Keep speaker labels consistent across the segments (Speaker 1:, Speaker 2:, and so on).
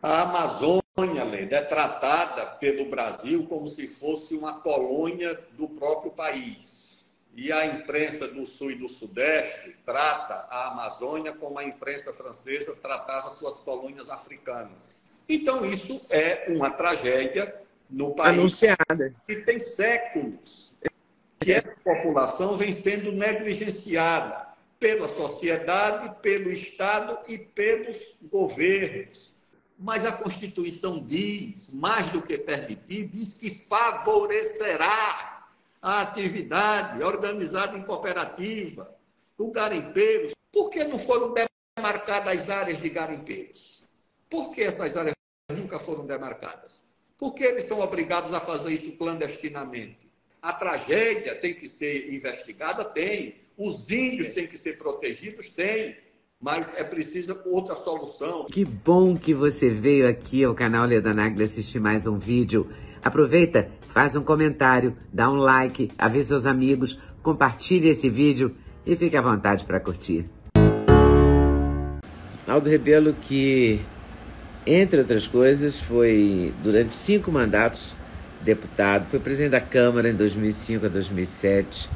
Speaker 1: A Amazônia, Leda, é tratada pelo Brasil como se fosse uma colônia do próprio país. E a imprensa do Sul e do Sudeste trata a Amazônia como a imprensa francesa tratava suas colônias africanas. Então, isso é uma tragédia no país
Speaker 2: Anunciada.
Speaker 1: que tem séculos que essa população vem sendo negligenciada pela sociedade, pelo Estado e pelos governos. Mas a Constituição diz, mais do que permitir, diz que favorecerá a atividade organizada em cooperativa, o garimpeiro. Por que não foram demarcadas as áreas de garimpeiros? Por que essas áreas nunca foram demarcadas? Por que eles estão obrigados a fazer isso clandestinamente? A tragédia tem que ser investigada? Tem. Os índios têm que ser protegidos? Tem. Mas é preciso outra solução.
Speaker 2: Que bom que você veio aqui ao canal Leda Nagli assistir mais um vídeo. Aproveita, faz um comentário, dá um like, avisa seus amigos, compartilhe esse vídeo e fique à vontade para curtir. Aldo Rebelo, que, entre outras coisas, foi durante 5 mandatos deputado, foi presidente da Câmara em 2005 a 2007,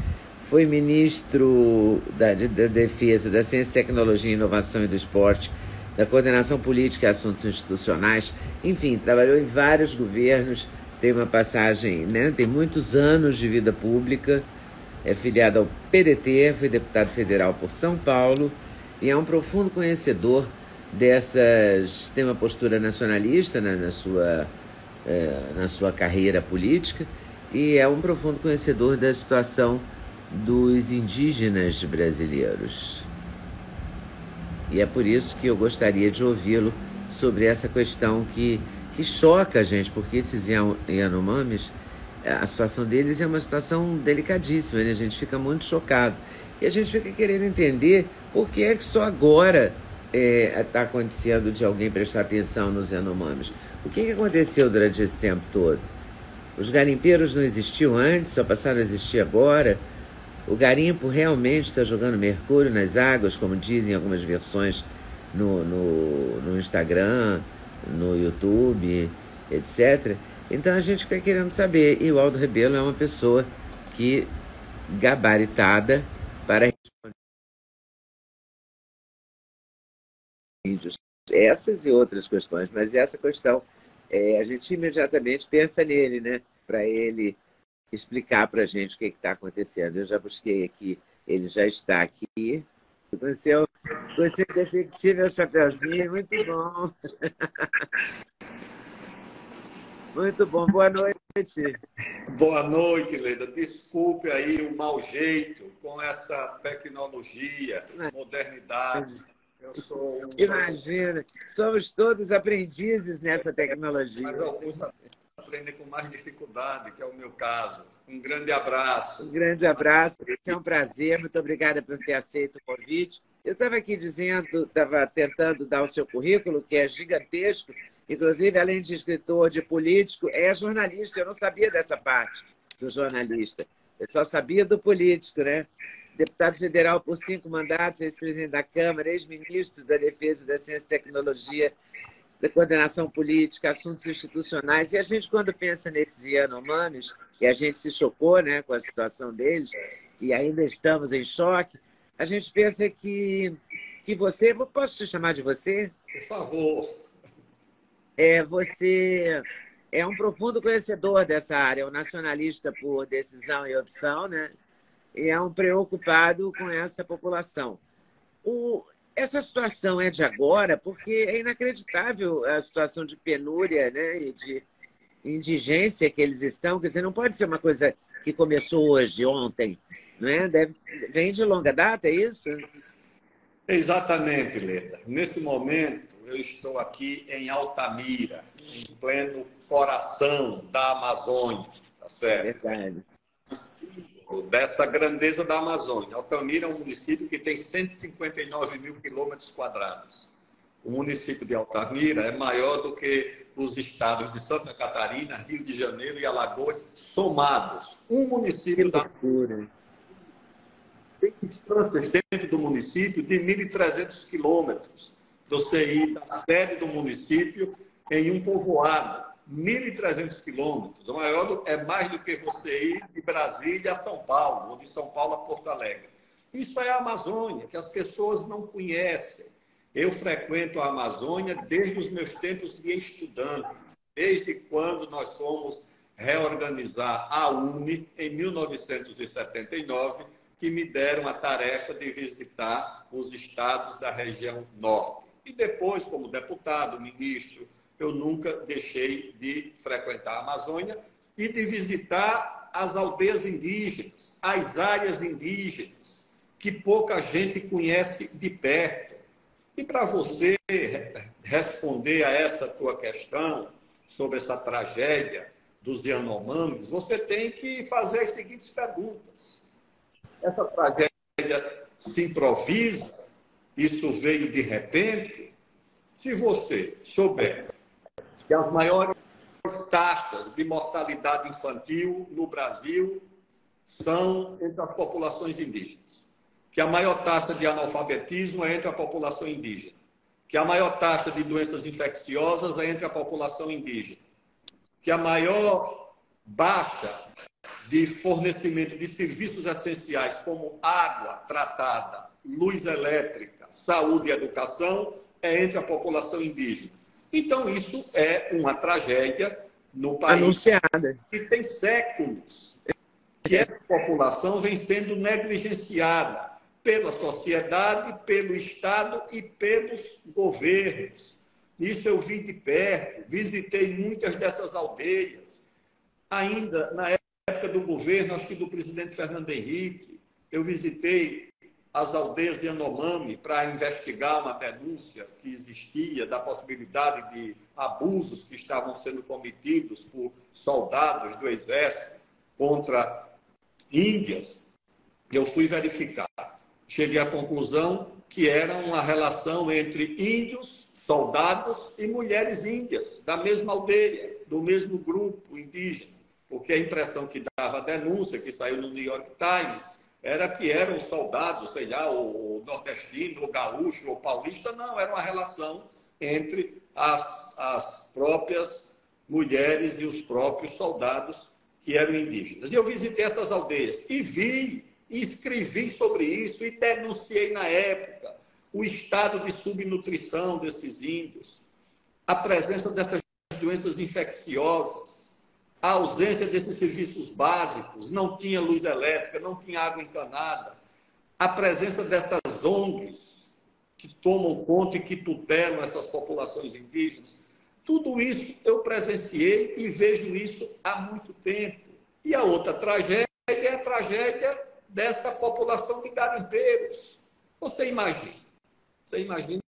Speaker 2: foi ministro da Defesa, da Ciência, Tecnologia, Inovação e do Esporte, da Coordenação Política e Assuntos Institucionais, enfim, trabalhou em vários governos, tem uma passagem, né, tem muitos anos de vida pública, é filiado ao PDT, foi deputado federal por São Paulo e é um profundo conhecedor dessas, tem uma postura nacionalista, né, na sua carreira política e é um profundo conhecedor da situação dos indígenas brasileiros. E é por isso que eu gostaria de ouvi-lo sobre essa questão que choca a gente, porque esses Yanomamis, a situação deles é uma situação delicadíssima, né? A gente fica muito chocado. E a gente fica querendo entender por que é que só agora está acontecendo de alguém prestar atenção nos Yanomamis. O que aconteceu durante esse tempo todo? Os garimpeiros não existiam antes, só passaram a existir agora? O garimpo realmente está jogando mercúrio nas águas, como dizem algumas versões no Instagram, no YouTube, etc. Então a gente fica querendo saber. E o Aldo Rebelo é uma pessoa que gabaritada para responder vídeos, essas e outras questões. Mas essa questão, a gente imediatamente pensa nele, né? Para ele explicar para a gente o que está acontecendo. Eu já busquei aqui, ele já está aqui. Com seu defectivo, meu chapeuzinho, muito bom. Muito bom, boa noite.
Speaker 1: Boa noite, Leda. Desculpe aí o mau jeito com essa tecnologia, modernidade. Eu sou
Speaker 2: Imagina, somos todos aprendizes nessa tecnologia.
Speaker 1: Mas alguns aprendem com mais dificuldade, que é o meu caso. Um grande abraço.
Speaker 2: Um grande abraço, é um prazer, muito obrigada por ter aceito o convite. Eu estava aqui dizendo, estava tentando dar o seu currículo, que é gigantesco, inclusive, além de escritor, de político, é jornalista. Eu não sabia dessa parte do jornalista, eu só sabia do político, né? Deputado federal por 5 mandatos, ex-presidente da Câmara, ex-ministro da Defesa, da Ciência e Tecnologia, da Coordenação Política, Assuntos Institucionais. E a gente, quando pensa nesses Yanomamis, e a gente se chocou, né, com a situação deles, e ainda estamos em choque, a gente pensa que você... Posso te chamar de você?
Speaker 1: Por favor.
Speaker 2: Você é um profundo conhecedor dessa área, é um nacionalista por decisão e opção, né? E é um preocupado com essa população. Essa situação é de agora, porque é inacreditável a situação de penúria, né, e de indigência que eles estão. Quer dizer, não pode ser uma coisa que começou hoje, ontem, não é? Vem de longa data, é isso?
Speaker 1: Exatamente, Leda. Nesse momento, eu estou aqui em Altamira, em pleno coração da Amazônia, tá certo?
Speaker 2: Verdade.
Speaker 1: Dessa grandeza da Amazônia. Altamira é um município que tem 159 mil quilômetros quadrados. O município de Altamira é maior do que os estados de Santa Catarina, Rio de Janeiro e Alagoas somados. Um município da Amazônia tem distâncias dentro do município de 1.300 quilômetros. Você ir da sede do município em um povoado, 1.300 quilômetros. O maior é mais do que você ir de Brasília a São Paulo, ou de São Paulo a Porto Alegre. Isso é a Amazônia, que as pessoas não conhecem. Eu frequento a Amazônia desde os meus tempos de estudante, desde quando nós fomos reorganizar a UNE em 1979, que me deram a tarefa de visitar os estados da região norte. E depois, como deputado, ministro, eu nunca deixei de frequentar a Amazônia e de visitar as aldeias indígenas, as áreas indígenas, que pouca gente conhece de perto. E para você responder a essa tua questão sobre essa tragédia dos Yanomamis, você tem que fazer as seguintes perguntas. Essa tragédia se improvisa? Isso veio de repente? Se você souber que as maiores taxas de mortalidade infantil no Brasil são entre as populações indígenas, que a maior taxa de analfabetismo é entre a população indígena, que a maior taxa de doenças infecciosas é entre a população indígena, que a maior baixa de fornecimento de serviços essenciais como água tratada, luz elétrica, saúde e educação é entre a população indígena. Então, isso é uma tragédia no país
Speaker 2: anunciada,
Speaker 1: que tem séculos que essa população vem sendo negligenciada pela sociedade, pelo Estado e pelos governos. Isso eu vi de perto, visitei muitas dessas aldeias. Ainda na época do governo, acho que do presidente Fernando Henrique, eu visitei as aldeias de Yanomami para investigar uma denúncia que existia da possibilidade de abusos que estavam sendo cometidos por soldados do Exército contra índias. Eu fui verificar. Cheguei à conclusão que era uma relação entre índios, soldados e mulheres índias, da mesma aldeia, do mesmo grupo indígena. Porque a impressão que dava a denúncia, que saiu no New York Times, era que eram soldados, sei lá, ou nordestino, ou gaúcho, ou paulista. Não, era uma relação entre as próprias mulheres e os próprios soldados que eram indígenas. E eu visitei essas aldeias e vi, e escrevi sobre isso e denunciei na época o estado de subnutrição desses índios, a presença dessas doenças infecciosas, a ausência desses serviços básicos, não tinha luz elétrica, não tinha água encanada, a presença dessas ONGs que tomam conta e que tutelam essas populações indígenas. Tudo isso eu presenciei e vejo isso há muito tempo. E a outra tragédia é a tragédia dessa população de garimpeiros. Você imagina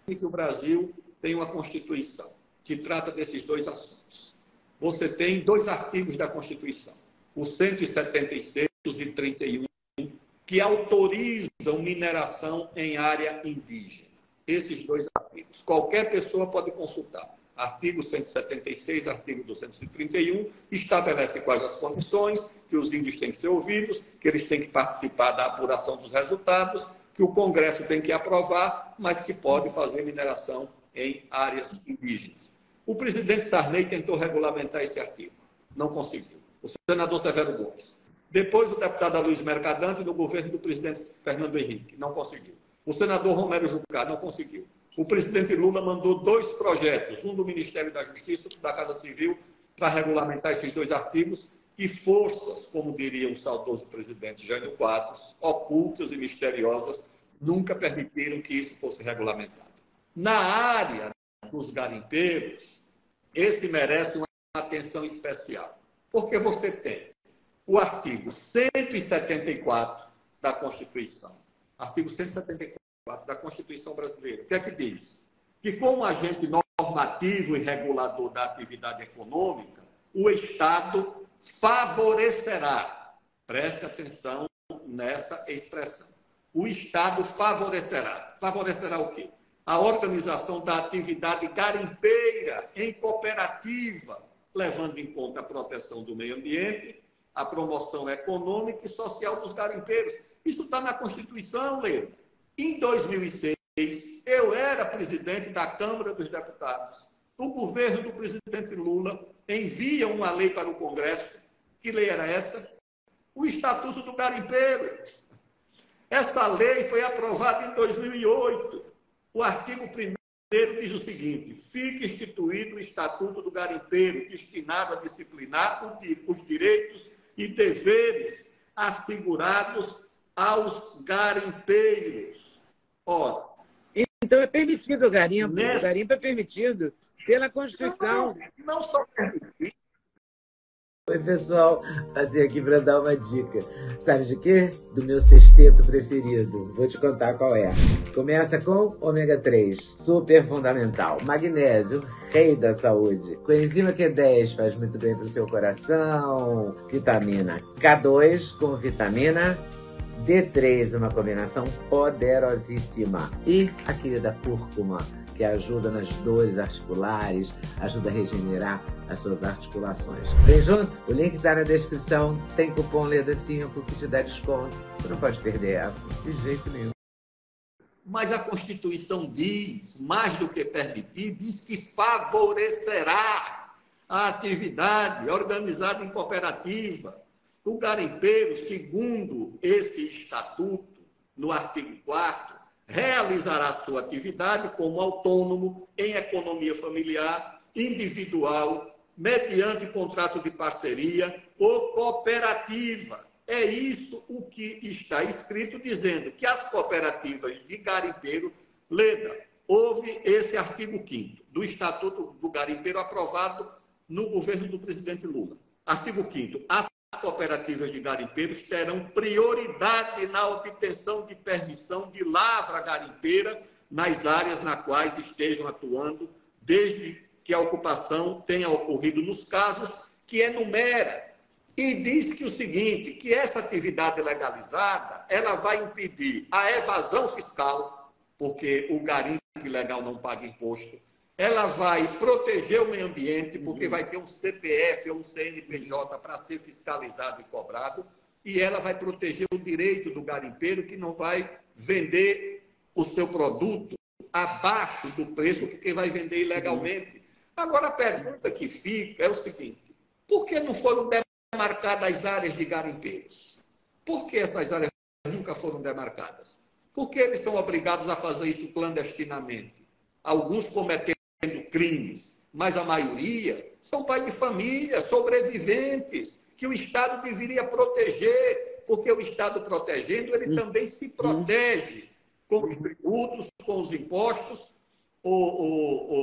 Speaker 1: que o Brasil tem uma Constituição que trata desses dois assuntos. Você tem dois artigos da Constituição, o 176 e 31, que autorizam mineração em área indígena. Esses dois artigos. Qualquer pessoa pode consultar. Artigo 176, artigo 231, estabelece quais as condições, que os índios têm que ser ouvidos, que eles têm que participar da apuração dos resultados, que o Congresso tem que aprovar, mas que pode fazer mineração em áreas indígenas. O presidente Sarney tentou regulamentar esse artigo, não conseguiu. O senador Severo Gomes. Depois, o deputado Luiz Mercadante, no governo do presidente Fernando Henrique, não conseguiu. O senador Romero Jucá, não conseguiu. O presidente Lula mandou dois projetos, um do Ministério da Justiça, outro da Casa Civil, para regulamentar esses dois artigos, e forças, como diria o saudoso presidente Jânio Quadros, ocultas e misteriosas, nunca permitiram que isso fosse regulamentado. Na área dos garimpeiros, esse merece uma atenção especial, porque você tem o artigo 174 da Constituição, artigo 174 da Constituição brasileira, que é que diz? Que como agente normativo e regulador da atividade econômica, o Estado favorecerá, preste atenção nessa expressão, o Estado favorecerá. Favorecerá o quê? A organização da atividade garimpeira em cooperativa, levando em conta a proteção do meio ambiente, a promoção econômica e social dos garimpeiros. Isso está na Constituição, Leila. Em 2006, eu era presidente da Câmara dos Deputados o governo do presidente Lula envia uma lei para o Congresso. Que lei era essa? O Estatuto do Garimpeiro. Essa lei foi aprovada em 2008. O artigo 1º diz o seguinte: fica instituído o Estatuto do Garimpeiro, destinado a disciplinar os direitos e deveres assegurados aos garimpeiros. Ora,
Speaker 2: então é permitido o garimpo. O garimpo é permitido pela Constituição.
Speaker 1: Não só permitido.
Speaker 2: Oi, pessoal. Passei aqui para dar uma dica. Sabe de quê? Do meu sexteto preferido. Vou te contar qual é. Começa com ômega 3, super fundamental. Magnésio, rei da saúde. Coenzima Q10 faz muito bem para o seu coração. Vitamina K2 com vitamina D3, uma combinação poderosíssima. E a querida cúrcuma, que ajuda nas dores articulares, ajuda a regenerar as suas articulações. Vem junto? O link está na descrição. Tem cupom LEDA5 que te dá desconto. Você não pode perder essa, de jeito nenhum.
Speaker 1: Mas a Constituição diz, mais do que permitir, diz que favorecerá a atividade organizada em cooperativa. O garimpeiro, segundo este estatuto, no artigo 4º, realizará sua atividade como autônomo em economia familiar, individual, mediante contrato de parceria ou cooperativa. É isso o que está escrito, dizendo que as cooperativas de garimpeiro, Leda, houve esse artigo 5º do Estatuto do Garimpeiro aprovado no governo do presidente Lula. Artigo 5º. As cooperativas de garimpeiros terão prioridade na obtenção de permissão de lavra garimpeira nas áreas nas quais estejam atuando, desde que a ocupação tenha ocorrido nos casos que enumera. E diz que o seguinte, que essa atividade legalizada, ela vai impedir a evasão fiscal, porque o garimpo ilegal não paga imposto. Ela vai proteger o meio ambiente, porque vai ter um CPF ou um CNPJ para ser fiscalizado e cobrado, e ela vai proteger o direito do garimpeiro, que não vai vender o seu produto abaixo do preço, porque vai vender ilegalmente. Agora, a pergunta que fica é o seguinte: por que não foram demarcadas as áreas de garimpeiros? Por que essas áreas nunca foram demarcadas? Porque eles são obrigados a fazer isso clandestinamente. Alguns cometendo crimes, mas a maioria são pais de família, sobreviventes, que o Estado deveria proteger, porque o Estado protegendo, ele também se protege com os tributos, com os impostos.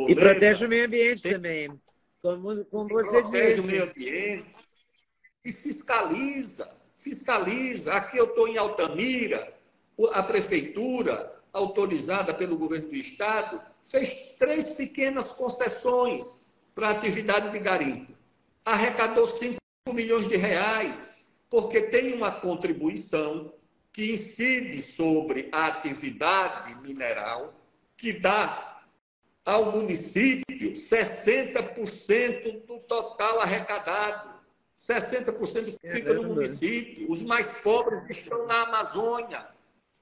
Speaker 2: E protege o meio ambiente também, como você disse.
Speaker 1: Protege o meio ambiente e fiscaliza. Aqui eu estou em Altamira, a prefeitura, autorizada pelo governo do Estado, fez 3 pequenas concessões para a atividade de garimpo. Arrecadou 5 milhões de reais, porque tem uma contribuição que incide sobre a atividade mineral, que dá ao município 60% do total arrecadado. 60% fica no município. Os mais pobres estão na Amazônia.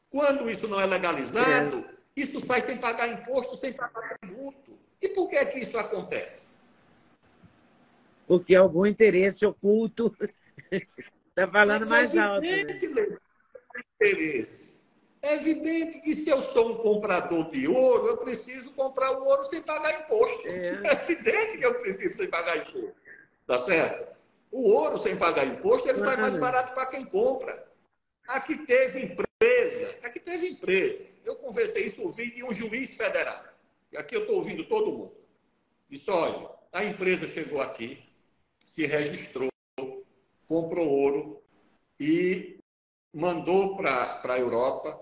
Speaker 1: Quando isso não é legalizado, isso sai sem pagar imposto, sem pagar tributo. E por que é que isso acontece?
Speaker 2: Porque algum interesse oculto está falando mais alto.
Speaker 1: É evidente que se eu sou um comprador de ouro, eu preciso comprar o ouro sem pagar imposto. É evidente que eu preciso sem pagar imposto. Tá certo? O ouro sem pagar imposto, ele sai mais barato para quem compra. Aqui teve empresa. Eu conversei isso, ouvi de um juiz federal. E aqui eu estou ouvindo todo mundo. Disse, olha, a empresa chegou aqui, se registrou, comprou ouro e mandou para a Europa.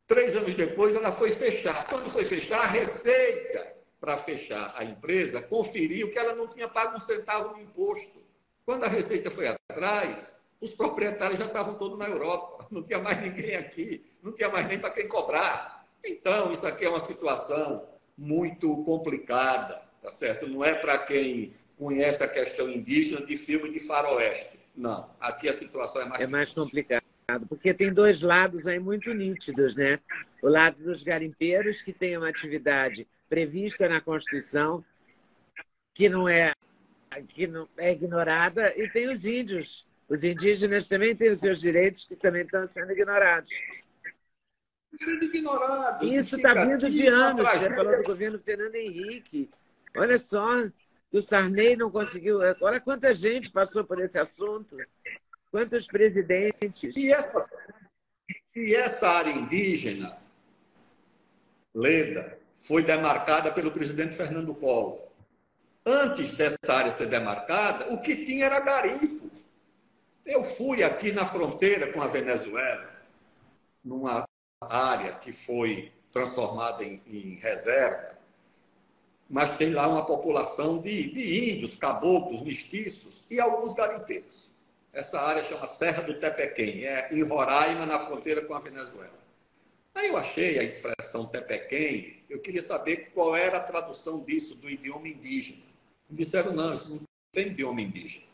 Speaker 1: 3 anos depois, ela foi fechar. Quando foi fechar, a Receita, para fechar a empresa, conferiu que ela não tinha pago um centavo de imposto. Quando a Receita foi atrás, os proprietários já estavam todos na Europa. Não tinha mais ninguém aqui, não tinha mais nem para quem cobrar. Então, isso aqui é uma situação muito complicada, tá certo? Não é para quem conhece a questão indígena de filme de faroeste. Não, aqui a situação é mais difícil.
Speaker 2: Mais complicado, porque tem 2 lados aí muito nítidos, né? O lado dos garimpeiros, que tem uma atividade prevista na Constituição, que não é ignorada, e tem os índios. Os indígenas também têm os seus direitos, que também estão sendo ignorados.
Speaker 1: Sendo ignorados.
Speaker 2: Isso está vindo de anos. Você falou do governo Fernando Henrique. Olha só, que o Sarney não conseguiu. Olha quanta gente passou por esse assunto. Quantos presidentes.
Speaker 1: E essa área indígena, Leda, foi demarcada pelo presidente Fernando Collor. Antes dessa área ser demarcada, o que tinha era garimpo. Eu fui aqui na fronteira com a Venezuela, numa área que foi transformada em reserva, mas tem lá uma população de índios, caboclos, mestiços e alguns garimpeiros. Essa área chama Serra do Tepequém, é em Roraima, na fronteira com a Venezuela. Aí eu achei a expressão Tepequém, eu queria saber qual era a tradução disso do idioma indígena. Me disseram, não, isso não tem idioma indígena.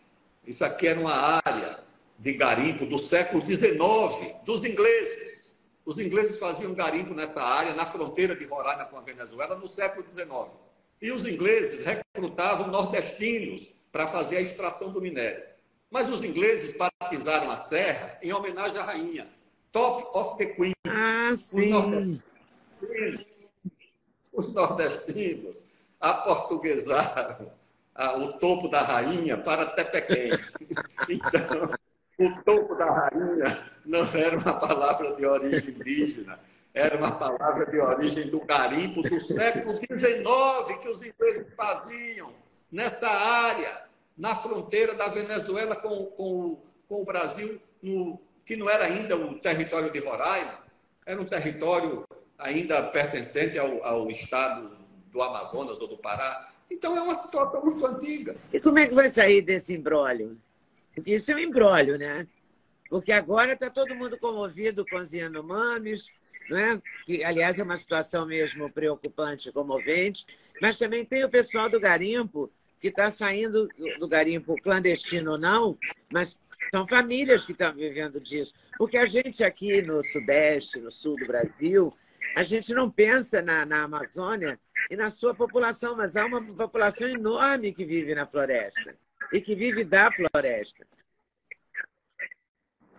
Speaker 1: Isso aqui era uma área de garimpo do século XIX, dos ingleses. Os ingleses faziam garimpo nessa área, na fronteira de Roraima com a Venezuela, no século XIX. E os ingleses recrutavam nordestinos para fazer a extração do minério. Mas os ingleses batizaram a serra em homenagem à rainha. Top of the Queen.
Speaker 2: Ah, sim.
Speaker 1: Os nordestinos aportuguesaram o topo da rainha para Tepequém. Então, o topo da rainha não era uma palavra de origem indígena, era uma palavra de origem do garimpo do século XIX, que os ingleses faziam nessa área, na fronteira da Venezuela com o Brasil, que não era ainda o território de Roraima, era um território ainda pertencente ao estado do Amazonas ou do Pará. Então é uma situação muito antiga.
Speaker 2: E como é que vai sair desse imbróglio? Porque isso é um imbróglio, né? Porque agora está todo mundo comovido com os Yanomamis, não é? Que, aliás, é uma situação mesmo preocupante, comovente, mas também tem o pessoal do garimpo, que está saindo do garimpo clandestino ou não, mas são famílias que estão vivendo disso. Porque a gente aqui no Sudeste, no Sul do Brasil, a gente não pensa na Amazônia e na sua população, mas há uma população enorme que vive na floresta e que vive da floresta.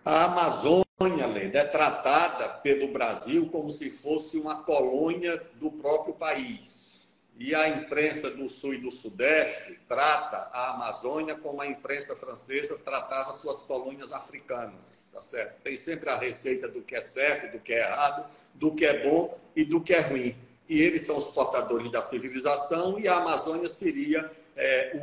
Speaker 1: A Amazônia, Leda, é tratada pelo Brasil como se fosse uma colônia do próprio país. E a imprensa do Sul e do Sudeste trata a Amazônia como a imprensa francesa tratava suas colônias africanas. Tá certo? Tem sempre a receita do que é certo, do que é errado, do que é bom e do que é ruim. E eles são os portadores da civilização e a Amazônia seria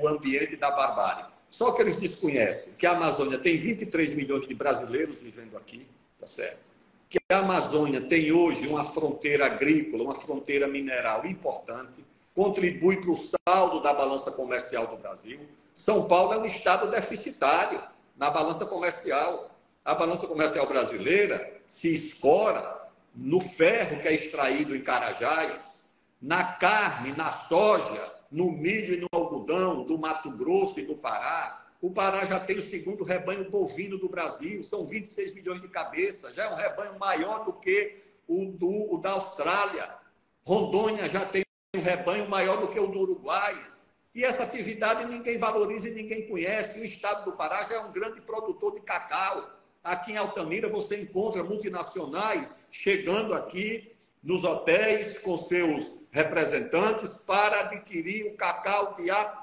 Speaker 1: o ambiente da barbárie. Só que eles desconhecem que a Amazônia tem 23 milhões de brasileiros vivendo aqui, tá certo? Que a Amazônia tem hoje uma fronteira agrícola, uma fronteira mineral importante, contribui para o saldo da balança comercial do Brasil. São Paulo é um estado deficitário na balança comercial. A balança comercial brasileira se escora no ferro que é extraído em Carajás, na carne, na soja, no milho e no algodão do Mato Grosso e do Pará. O Pará já tem o segundo rebanho bovino do Brasil, são 26 milhões de cabeças, já é um rebanho maior do que o da Austrália. Rondônia já tem um rebanho maior do que o do Uruguai. E essa atividade ninguém valoriza e ninguém conhece. O estado do Pará já é um grande produtor de cacau. Aqui em Altamira você encontra multinacionais chegando aqui nos hotéis com seus representantes para adquirir o cacau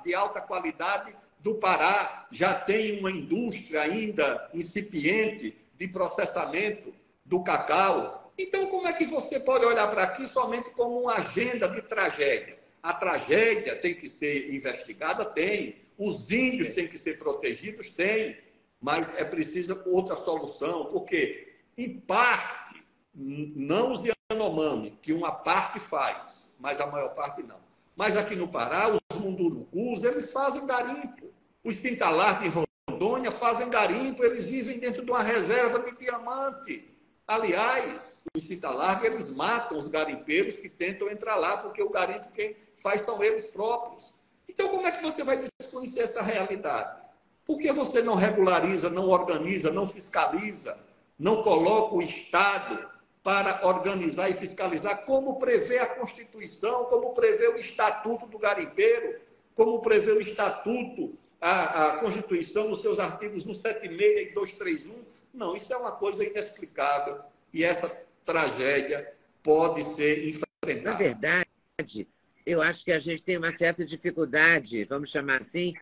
Speaker 1: de alta qualidade do Pará. Já tem uma indústria ainda incipiente de processamento do cacau. Então, como é que você pode olhar para aqui somente como uma agenda de tragédia? A tragédia tem que ser investigada? Tem. Os índios têm que ser protegidos? Tem. Mas é preciso outra solução, porque, em parte, não os Yanomami, que uma parte faz, mas a maior parte não. Mas aqui no Pará, os mundurucus, eles fazem garimpo. Os Tintalar de Rondônia fazem garimpo, eles vivem dentro de uma reserva de diamante. Aliás, os Tintalar, eles matam os garimpeiros que tentam entrar lá, porque o garimpo quem faz são eles próprios. Então, como é que você vai desconhecer essa realidade? Por que você não regulariza, não organiza, não fiscaliza, não coloca o Estado para organizar e fiscalizar, como prevê a Constituição, como prevê o Estatuto do Garimpeiro, como prevê o Estatuto, a Constituição, nos seus artigos 176 e 231. Não, isso é uma coisa inexplicável e essa tragédia pode ser enfrentada.
Speaker 2: Na verdade, eu acho que a gente tem uma certa dificuldade, vamos chamar assim,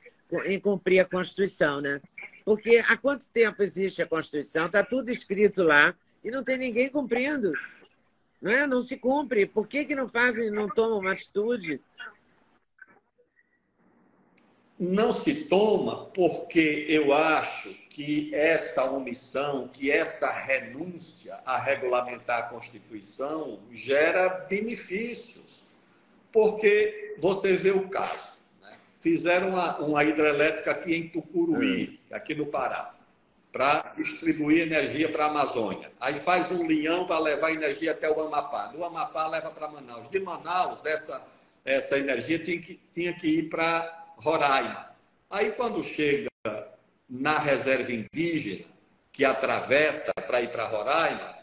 Speaker 2: em cumprir a Constituição, né? Porque há quanto tempo existe a Constituição? Está tudo escrito lá e não tem ninguém cumprindo. Não é? Não se cumpre. Por que não fazem, não tomam uma atitude?
Speaker 1: Não se toma porque eu acho que essa omissão, que essa renúncia a regulamentar a Constituição gera benefícios. Porque você vê o caso, né? Fizeram uma hidrelétrica aqui em Tucuruí, aqui no Pará, para distribuir energia para a Amazônia. Aí faz um linhão para levar energia até o Amapá. Do Amapá leva para Manaus. De Manaus, essa energia tinha que ir para Roraima. Aí, quando chega na reserva indígena, que atravessa para ir para Roraima,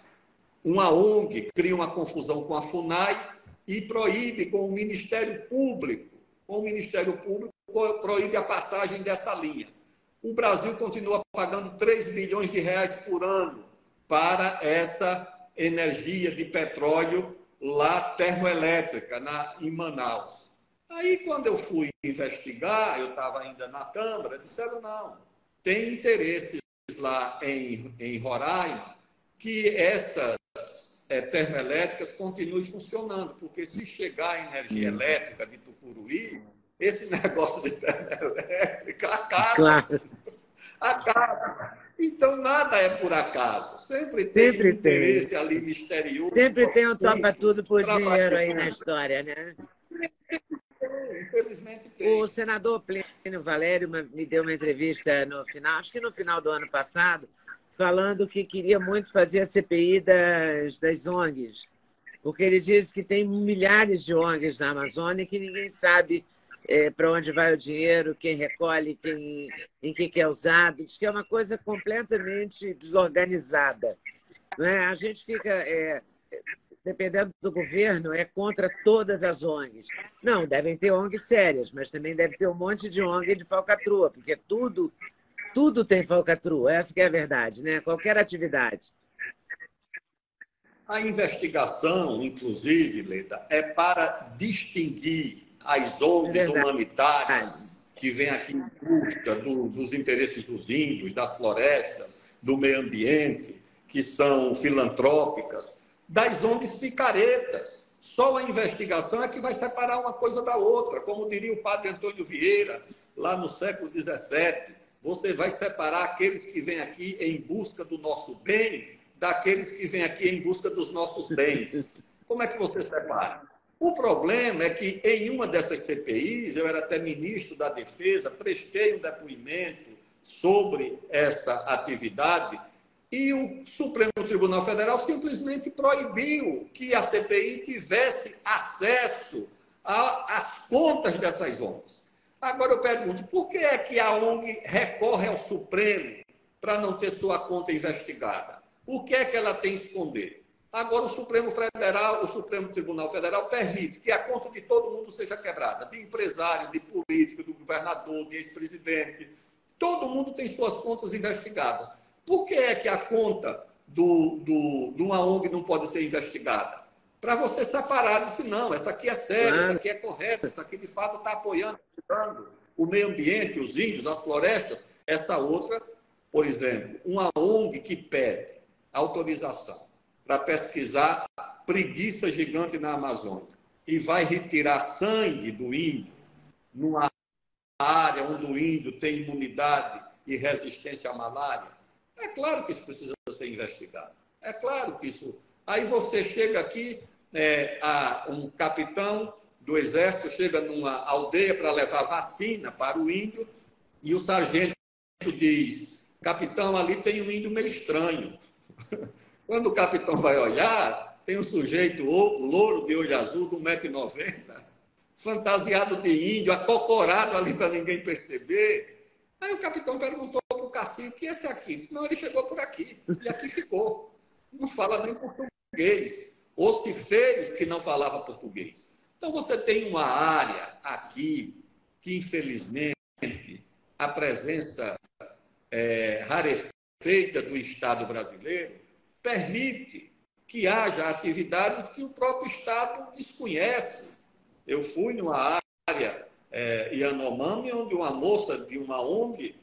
Speaker 1: uma ONG cria uma confusão com a FUNAI e proíbe com o Ministério Público. Com o Ministério Público, proíbe a passagem dessa linha. O Brasil continua pagando 3 bilhões de reais por ano para essa energia de petróleo lá termoelétrica, em Manaus. Aí, quando eu fui investigar, eu estava ainda na Câmara, disseram, não, tem interesses lá em Roraima que essas termoelétricas continuem funcionando, porque se chegar a energia elétrica de Tucuruí, esse negócio de termoelétrica acaba. Claro. Acaba. Então, nada é por acaso. Sempre tem um interesse ali misterioso.
Speaker 2: Sempre tem um topa-tudo por dinheiro aí na história, né?
Speaker 1: Infelizmente tem.
Speaker 2: O senador Plínio Valério me deu uma entrevista no final, acho que no final do ano passado, falando que queria muito fazer a CPI das ONGs, porque ele diz que tem milhares de ONGs na Amazônia que ninguém sabe para onde vai o dinheiro, quem recolhe, em que é usado. Diz que é uma coisa completamente desorganizada. Não é? A gente fica, dependendo do governo, é contra todas as ONGs. Não, devem ter ONGs sérias, mas também deve ter um monte de ONG de falcatrua, porque tudo tem falcatrua, essa que é a verdade, né? Qualquer atividade.
Speaker 1: A investigação, inclusive, Leda, é para distinguir as ONGs humanitárias que vêm aqui em busca dos interesses dos índios, das florestas, do meio ambiente, que são filantrópicas, das ONGs picaretas. Só a investigação é que vai separar uma coisa da outra. Como diria o padre Antônio Vieira, lá no século XVII, você vai separar aqueles que vêm aqui em busca do nosso bem daqueles que vêm aqui em busca dos nossos bens. Como é que você separa? O problema é que em uma dessas CPIs, eu era até ministro da Defesa, prestei um depoimento sobre essa atividade e o Supremo Tribunal Federal simplesmente proibiu que a CPI tivesse acesso às contas dessas ONGs. Agora eu pergunto, por que é que a ONG recorre ao Supremo para não ter sua conta investigada? O que é que ela tem a esconder? Agora o Supremo Tribunal Federal permite que a conta de todo mundo seja quebrada, de empresário, de político, do governador, de ex-presidente. Todo mundo tem suas contas investigadas. Por que é que a conta de uma ONG não pode ser investigada? Para você separar, dizer, não, essa aqui é séria, essa aqui é correta, essa aqui de fato está apoiando o meio ambiente, os índios, as florestas. Essa outra, por exemplo, uma ONG que pede autorização para pesquisar preguiça gigante na Amazônia e vai retirar sangue do índio numa área onde o índio tem imunidade e resistência à malária. É claro que isso precisa ser investigado. É claro que isso... Aí você chega aqui, um capitão do Exército chega numa aldeia para levar vacina para o índio e o sargento diz, capitão, ali tem um índio meio estranho. Quando o capitão vai olhar, tem um sujeito louro de olho azul de 1,90 m, fantasiado de índio, acocorado ali para ninguém perceber. Aí o capitão perguntou para o cacique, e esse aqui? Não, ele chegou por aqui, e aqui ficou. Não fala nem português. português, ou se fez que não falava português. Então, você tem uma área aqui que, infelizmente, a presença rarefeita do Estado brasileiro permite que haja atividades que o próprio Estado desconhece. Eu fui numa área Yanomami, onde uma moça de uma ONG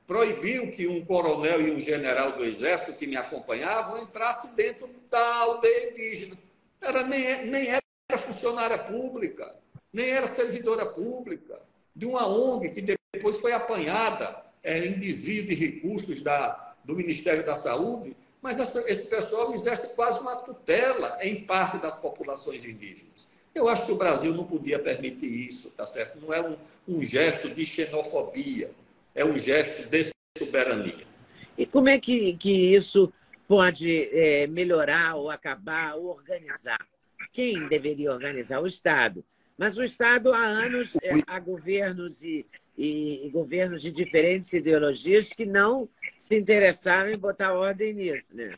Speaker 1: proibiu que um coronel e um general do Exército que me acompanhavam entrassem dentro da aldeia indígena. Nem era funcionária pública, nem era servidora pública, de uma ONG que depois foi apanhada em desvio de recursos do Ministério da Saúde, mas esse pessoal exerce quase uma tutela em parte das populações indígenas. Eu acho que o Brasil não podia permitir isso, tá certo? Não é um gesto de xenofobia, é um gesto de soberania.
Speaker 2: E como é que isso pode melhorar ou acabar ou organizar? Quem deveria organizar? O Estado. Mas o Estado, há anos, há governos e governos de diferentes ideologias que não se interessaram em botar ordem nisso, né?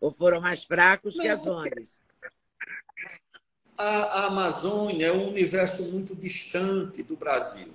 Speaker 2: Ou foram mais fracos que as ONGs.
Speaker 1: A Amazônia é um universo muito distante do Brasil.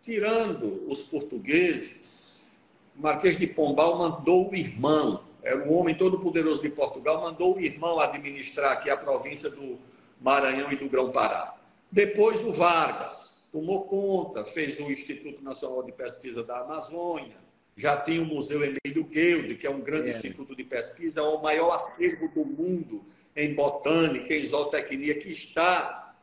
Speaker 1: Tirando os portugueses, o Marquês de Pombal mandou o irmão, era um homem todo-poderoso de Portugal, mandou o irmão administrar aqui a província do Maranhão e do Grão-Pará. Depois o Vargas tomou conta, fez o Instituto Nacional de Pesquisa da Amazônia, já tem o Museu Emílio Guilde, que é um grande instituto de pesquisa, é o maior acervo do mundo em botânica, em zootecnia, que está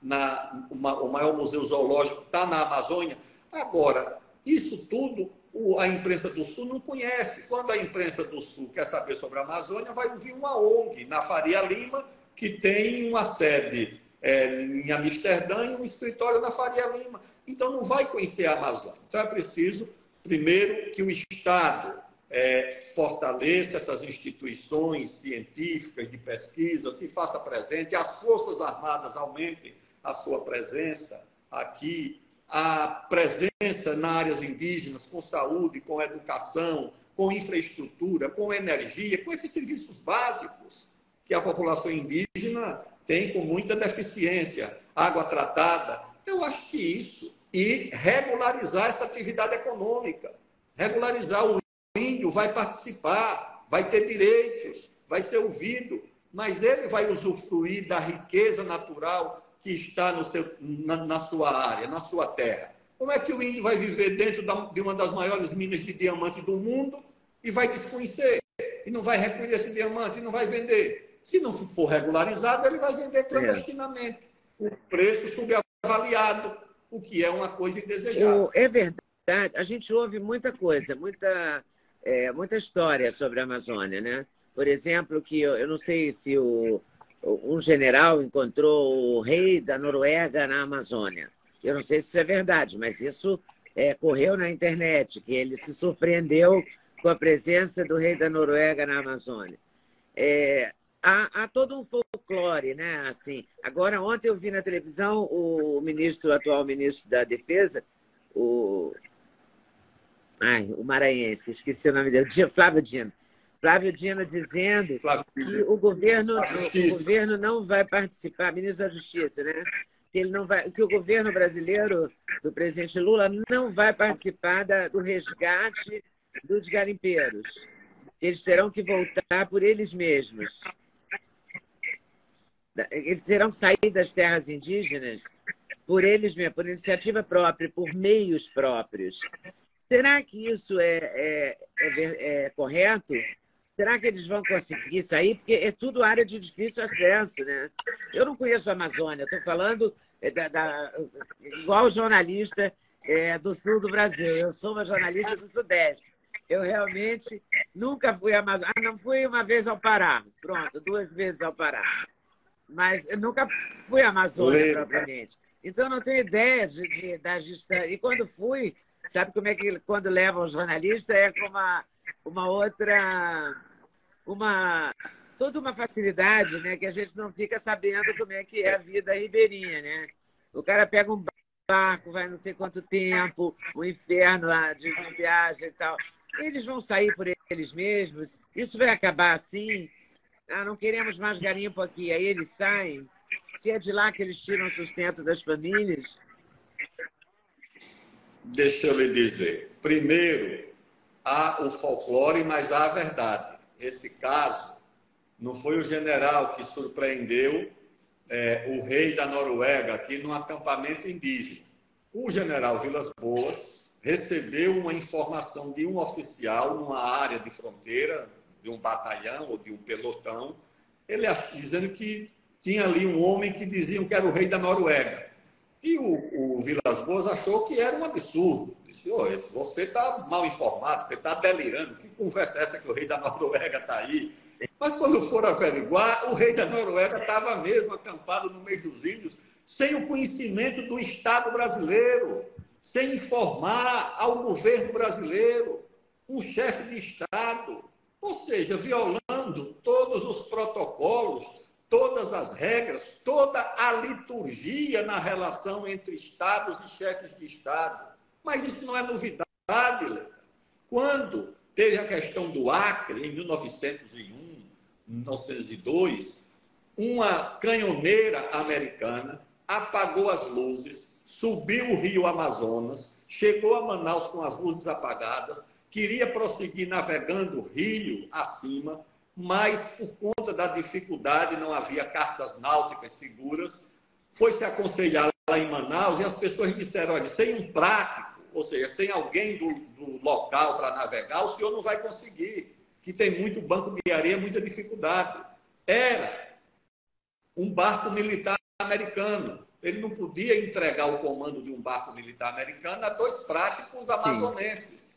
Speaker 1: o maior museu zoológico está na Amazônia. Agora, isso tudo a imprensa do Sul não conhece. Quando a imprensa do Sul quer saber sobre a Amazônia, vai ouvir uma ONG na Faria Lima, que tem uma sede em Amsterdã e um escritório na Faria Lima. Então, não vai conhecer a Amazônia. Então, é preciso, primeiro, que o Estado fortaleça essas instituições científicas de pesquisa, se faça presente, as Forças Armadas aumentem a sua presença aqui, a presença nas áreas indígenas, com saúde, com educação, com infraestrutura, com energia, com esses serviços básicos que a população indígena tem com muita deficiência, água tratada. Eu acho que isso, e regularizar essa atividade econômica, regularizar. O índio vai participar, vai ter direitos, vai ser ouvido, mas ele vai usufruir da riqueza natural que está na sua área, na sua terra. Como é que o índio vai viver dentro de uma das maiores minas de diamante do mundo e vai desconhecer, e não vai recolher esse diamante, e não vai vender? Se não for regularizado, ele vai vender clandestinamente, o preço subavaliado, o que é uma coisa indesejável.
Speaker 2: É verdade, a gente ouve muita coisa, muita história sobre a Amazônia, né? Por exemplo, que eu não sei se um general encontrou o rei da Noruega na Amazônia. Eu não sei se isso é verdade, mas isso correu na internet, que ele se surpreendeu com a presença do rei da Noruega na Amazônia. Há todo um folclore, né? Assim, agora, ontem eu vi na televisão o atual ministro da Defesa, o maranhense, esqueci o nome dele, Flávio Dino. Flávio Dino dizendo que o governo não vai participar, ministro da Justiça, né? Que o governo brasileiro, do presidente Lula, não vai participar do resgate dos garimpeiros. Eles terão que voltar por eles mesmos. Eles terão que sair das terras indígenas por eles mesmos, por iniciativa própria, por meios próprios. Será que isso é correto? Será que eles vão conseguir sair? Porque é tudo área de difícil acesso, né? Eu não conheço a Amazônia, estou falando igual jornalista do sul do Brasil. Eu sou uma jornalista do Sudeste. Eu realmente nunca fui à Amazônia. Não fui uma vez ao Pará. Pronto, 2 vezes ao Pará. Mas eu nunca fui à Amazônia propriamente. Então, eu não tenho ideia das distâncias. E quando fui, sabe como é que quando levam os jornalistas é com uma outra... toda uma facilidade, né? Que a gente não fica sabendo como é que é a vida ribeirinha, né? O cara pega um barco, vai não sei quanto tempo, o inferno lá de viagem e tal. Eles vão sair por eles mesmos. Isso vai acabar assim. Ah, não queremos mais garimpo aqui. Aí eles saem. Se é de lá que eles tiram o sustento das famílias.
Speaker 1: Deixa eu lhe dizer. Primeiro, há o folclore, mas há a verdade. Esse caso não foi o general que surpreendeu o rei da Noruega aqui num acampamento indígena. O general Vilas Boas recebeu uma informação de um oficial numa área de fronteira, de um batalhão ou de um pelotão, ele dizendo que tinha ali um homem que diziam que era o rei da Noruega. E o Vilas Boas achou que era um absurdo. Disse, você está mal informado, você está delirando. Que conversa é essa que o rei da Noruega está aí? Mas quando for averiguar, o rei da Noruega estava mesmo acampado no meio dos índios, sem o conhecimento do Estado brasileiro, sem informar ao governo brasileiro, um chefe de Estado. Ou seja, violando todos os protocolos, todas as regras, toda a liturgia na relação entre Estados e chefes de Estado. Mas isso não é novidade, Leda. Quando teve a questão do Acre, em 1901, 1902, uma canhoneira americana apagou as luzes, subiu o rio Amazonas, chegou a Manaus com as luzes apagadas, queria prosseguir navegando o rio acima, mas por conta da dificuldade, não havia cartas náuticas seguras, foi se aconselhar lá em Manaus e as pessoas disseram, olha, sem um prático, ou seja, sem alguém do local para navegar, o senhor não vai conseguir, que tem muito banco de areia, muita dificuldade. Era um barco militar americano. Ele não podia entregar o comando de um barco militar americano a dois práticos amazonenses.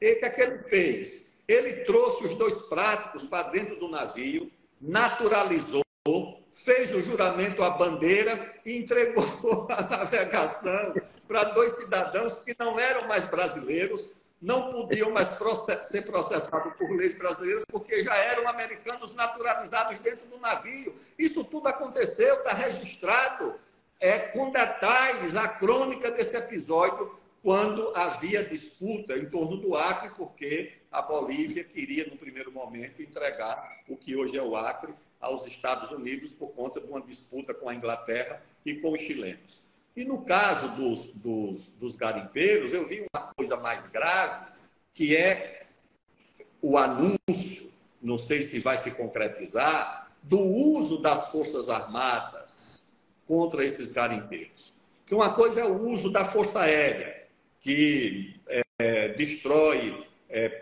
Speaker 1: E o que é que ele fez? Ele trouxe os dois práticos para dentro do navio, naturalizou, fez o juramento à bandeira e entregou a navegação para dois cidadãos que não eram mais brasileiros, não podiam mais ser processados por leis brasileiras, porque já eram americanos naturalizados dentro do navio. Isso tudo aconteceu, está registrado, com detalhes, a crônica desse episódio, quando havia disputa em torno do Acre, porque a Bolívia queria, no primeiro momento, entregar o que hoje é o Acre aos Estados Unidos por conta de uma disputa com a Inglaterra e com os chilenos. E no caso dos garimpeiros, eu vi uma coisa mais grave, que é o anúncio, não sei se vai se concretizar, do uso das Forças Armadas contra esses garimpeiros. Que uma coisa é o uso da Força Aérea, que destrói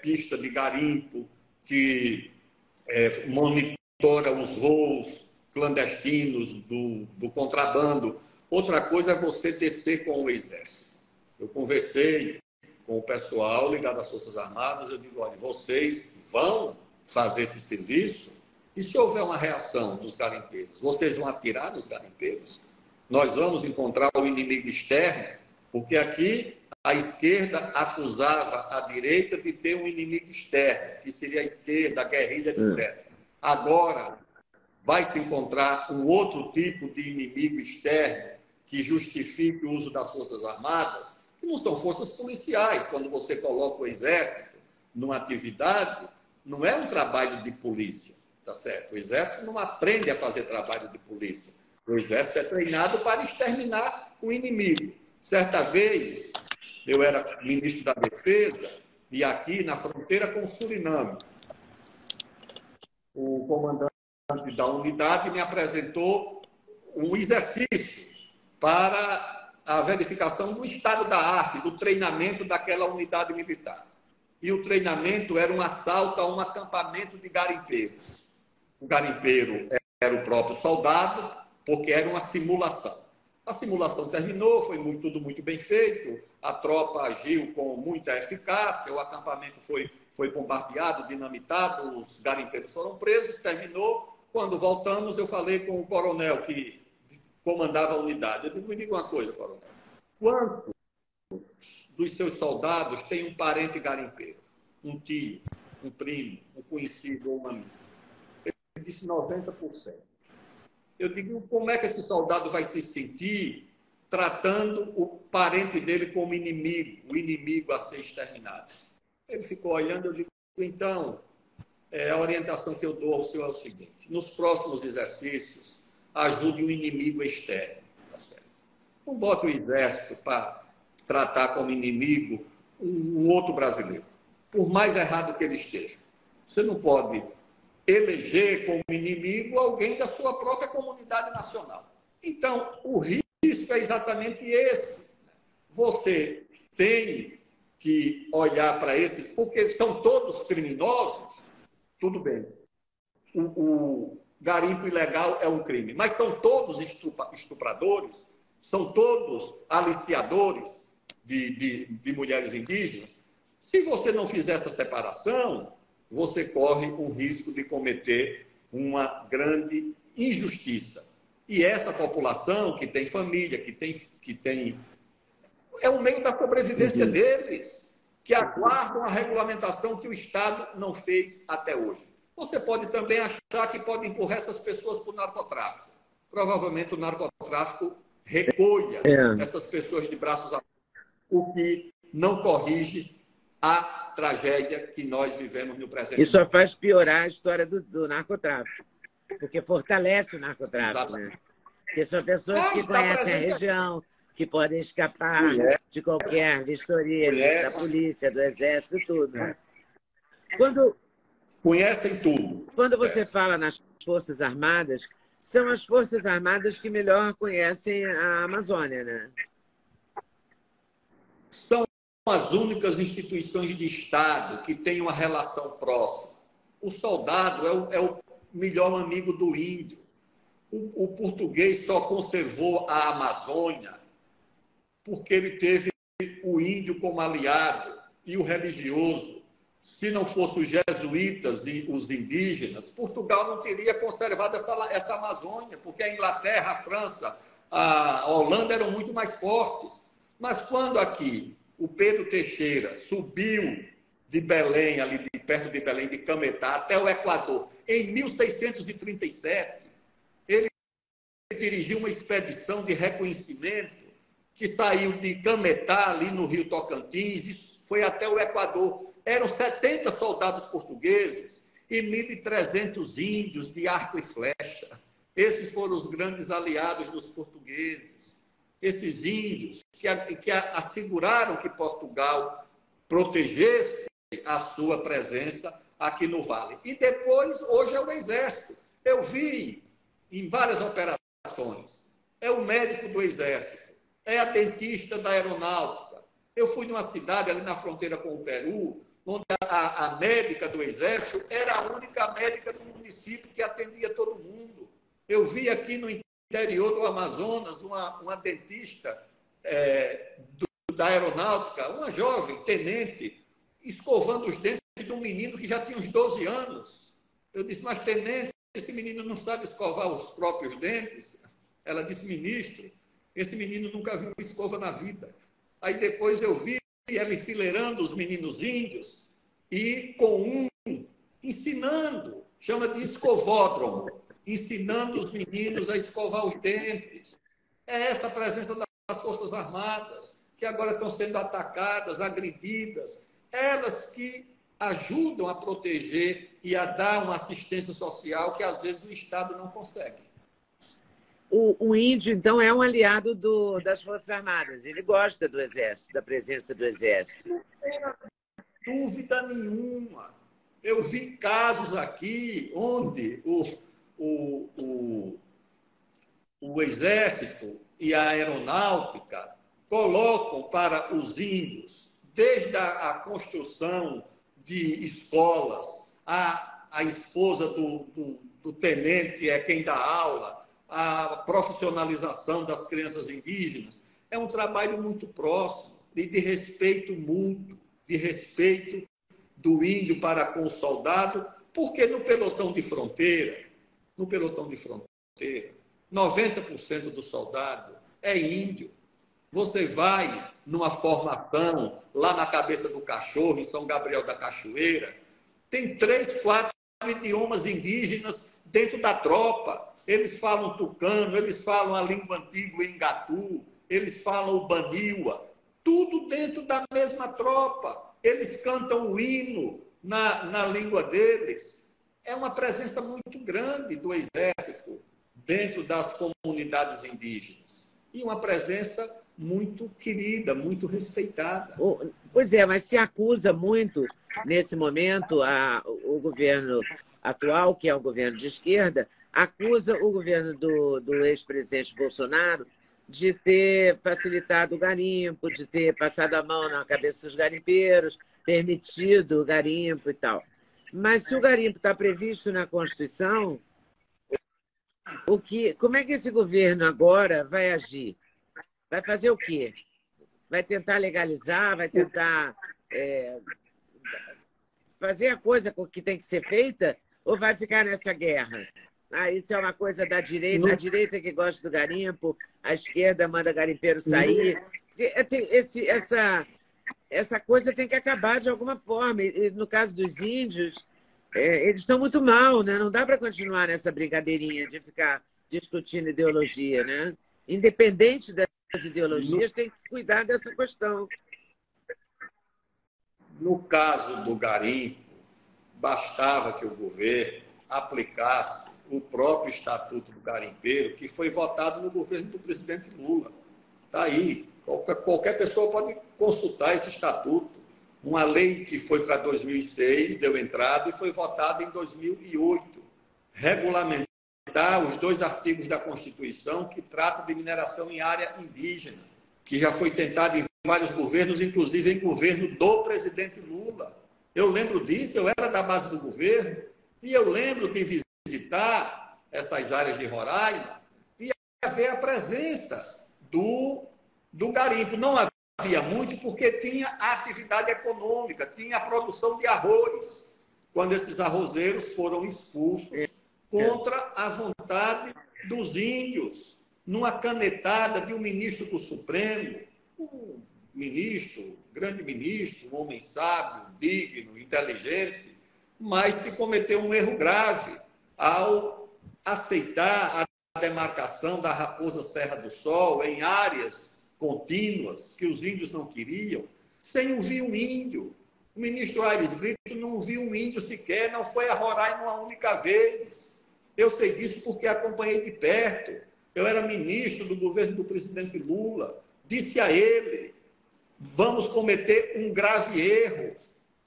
Speaker 1: pista de garimpo, que monitora os voos clandestinos do contrabando. Outra coisa é você descer com o Exército. Eu conversei com o pessoal ligado às Forças Armadas, eu digo, olha, vocês vão fazer esse serviço e se houver uma reação dos garimpeiros, vocês vão atirar nos garimpeiros? Nós vamos encontrar o inimigo externo, porque aqui a esquerda acusava a direita de ter um inimigo externo, que seria a esquerda, a guerrilha, etc. Agora vai se encontrar um outro tipo de inimigo externo que justifique o uso das Forças Armadas, que não são forças policiais. Quando você coloca o Exército numa atividade, não é um trabalho de polícia, tá certo? O Exército não aprende a fazer trabalho de polícia. O Exército é treinado para exterminar o inimigo. Certa vez, eu era ministro da Defesa, e aqui na fronteira com o Suriname, o comandante da unidade me apresentou um exercício para a verificação do estado da arte, do treinamento daquela unidade militar. E o treinamento era um assalto a um acampamento de garimpeiros. O garimpeiro era o próprio soldado, porque era uma simulação. A simulação terminou, foi tudo muito bem feito, a tropa agiu com muita eficácia, o acampamento foi bombardeado, dinamitado, os garimpeiros foram presos, terminou. Quando voltamos, eu falei com o coronel que comandava a unidade. Eu digo, me diga uma coisa, coronel, quantos dos seus soldados têm um parente garimpeiro? Um tio, um primo, um conhecido ou um amigo? Ele disse 90%. Eu digo, como é que esse soldado vai se sentir tratando o parente dele como inimigo, o inimigo a ser exterminado? Ele ficou olhando, eu digo, então, a orientação que eu dou ao senhor é o seguinte: nos próximos exercícios, ajude o inimigo externo. Tá certo? Não bote o exército para tratar como inimigo um outro brasileiro, por mais errado que ele esteja. Você não pode eleger como inimigo alguém da sua própria comunidade nacional. Então, o risco é exatamente esse. Você tem que olhar para esses, porque são todos criminosos, tudo bem. O garimpo ilegal é um crime, mas são todos estupradores, são todos aliciadores de mulheres indígenas. Se você não fizer essa separação, você corre o risco de cometer uma grande injustiça. E essa população que tem família, que tem é o meio da sobrevivência deles, que aguardam a regulamentação que o Estado não fez até hoje. Você pode também achar que pode empurrar essas pessoas para o narcotráfico. Provavelmente o narcotráfico recolha essas pessoas de braços abertos, o que não corrige a tragédia que nós vivemos no presente.
Speaker 2: E só faz piorar a história do narcotráfico, porque fortalece o narcotráfico, né? Porque são pessoas que conhecem a região, que podem escapar de qualquer vistoria da polícia, do exército, tudo.
Speaker 1: Conhecem tudo.
Speaker 2: Quando você fala nas Forças Armadas, são as Forças Armadas que melhor conhecem a Amazônia, né?
Speaker 1: São as únicas instituições de Estado que têm uma relação próxima. O soldado é o melhor amigo do índio. O português só conservou a Amazônia porque ele teve o índio como aliado e o religioso. Se não fossem os jesuítas e os indígenas, Portugal não teria conservado essa Amazônia, porque a Inglaterra, a França, a Holanda eram muito mais fortes. Mas quando aqui o Pedro Teixeira subiu de Belém, ali perto de Belém, de Cametá, até o Equador, em 1637, ele dirigiu uma expedição de reconhecimento que saiu de Cametá, ali no Rio Tocantins, e foi até o Equador. Eram 70 soldados portugueses e 1.300 índios de arco e flecha. Esses foram os grandes aliados dos portugueses. Esses índios que asseguraram que Portugal protegesse a sua presença aqui no Vale. E depois, hoje é o Exército. Eu vi em várias operações. É o médico do Exército. É a dentista da aeronáutica. Eu fui numa cidade ali na fronteira com o Peru, onde a médica do Exército era a única médica do município que atendia todo mundo. Eu vi aqui no interior do Amazonas uma dentista da aeronáutica, uma jovem tenente, escovando os dentes de um menino que já tinha uns 12 anos. Eu disse, mas tenente, esse menino não sabe escovar os próprios dentes? Ela disse, ministro, esse menino nunca viu escova na vida. Aí depois eu vi ela enfileirando os meninos índios e com ensinando, chama de escovódromo, ensinando os meninos a escovar os dentes. É essa a presença das Forças Armadas, que agora estão sendo atacadas, agredidas. Elas que ajudam a proteger e a dar uma assistência social que às vezes o Estado não consegue.
Speaker 2: O índio, então, é um aliado das Forças Armadas. Ele gosta do Exército, da presença do Exército.
Speaker 1: Não tem dúvida nenhuma. Eu vi casos aqui onde o Exército e a Aeronáutica colocam para os índios, desde a construção de escolas, a esposa do tenente é quem dá aula, a profissionalização das crianças indígenas, é um trabalho muito próximo e de respeito mútuo, de respeito do índio para com o soldado, porque no pelotão de fronteira, 90% do soldado é índio. Você vai numa formação lá na Cabeça do Cachorro, em São Gabriel da Cachoeira, tem 3, 4 idiomas indígenas dentro da tropa. Eles falam tucano, eles falam a língua antiga Engatu, eles falam o baniwa, tudo dentro da mesma tropa. Eles cantam o hino na língua deles. é uma presença muito grande do Exército dentro das comunidades indígenas. E uma presença muito querida, muito respeitada.
Speaker 2: Pois é, mas se acusa muito, nesse momento, o governo atual, que é o governo de esquerda, acusa o governo do ex-presidente Bolsonaro de ter facilitado o garimpo, de ter passado a mão na cabeça dos garimpeiros, permitido o garimpo e tal. Mas se o garimpo está previsto na Constituição, como é que esse governo agora vai agir? Vai fazer o quê? Vai tentar legalizar, vai tentar fazer a coisa que tem que ser feita ou vai ficar nessa guerra? Isso é uma coisa da direita, a direita que gosta do garimpo, a esquerda manda garimpeiro sair. Essa coisa tem que acabar de alguma forma. E no caso dos índios, eles estão muito mal, né? Não dá para continuar nessa brincadeirinha de ficar discutindo ideologia, né? Independente das ideologias, tem que cuidar dessa questão.
Speaker 1: No caso do garimpo, bastava que o governo aplicasse o próprio Estatuto do Garimpeiro, que foi votado no governo do presidente Lula. Está aí. Qualquer pessoa pode consultar esse estatuto. Uma lei que foi para 2006, deu entrada, e foi votada em 2008. Regulamentar os 2 artigos da Constituição que tratam de mineração em área indígena, que já foi tentado em vários governos, inclusive em governo do presidente Lula. Eu lembro disso, eu era da base do governo, e eu lembro de visitar essas áreas de Roraima e ver a presença do garimpo. Não havia muito, porque tinha a atividade econômica, tinha a produção de arroz, quando esses arrozeiros foram expulsos contra a vontade dos índios, numa canetada de um ministro do Supremo, um ministro, grande ministro, um homem sábio, digno, inteligente, mas que cometeu um erro grave ao aceitar a demarcação da Raposa Serra do Sol em áreas contínuas que os índios não queriam, sem ouvir um índio. O ministro Aires Brito não viu um índio sequer, não foi a Roraima uma única vez. Eu sei disso porque acompanhei de perto. Eu era ministro do governo do presidente Lula. Disse a ele, vamos cometer um grave erro.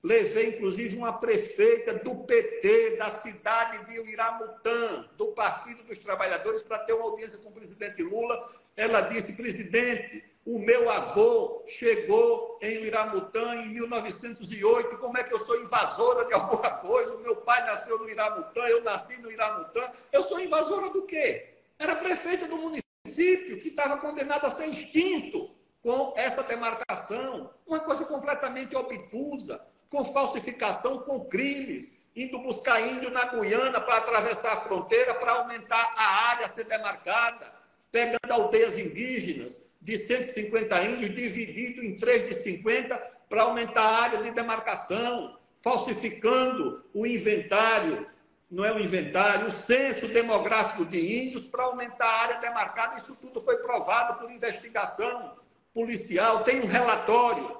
Speaker 1: Levei, inclusive, uma prefeita do PT, da cidade de Uiramutã, do Partido dos Trabalhadores, para ter uma audiência com o presidente Lula. Ela disse, presidente, o meu avô chegou em Uiramutã em 1908, como é que eu sou invasora de alguma coisa? O meu pai nasceu no Uiramutã, eu nasci no Uiramutã. Eu sou invasora do quê? Era prefeita do município que estava condenada a ser extinto com essa demarcação. Uma coisa completamente obtusa, com falsificação, com crimes, indo buscar índio na Guiana para atravessar a fronteira, para aumentar a área a ser demarcada, pegando aldeias indígenas de 150 índios, dividido em 3 de 50, para aumentar a área de demarcação, falsificando o inventário, não é o inventário, o censo demográfico de índios, para aumentar a área demarcada. Isso tudo foi provado por investigação policial. Tem um relatório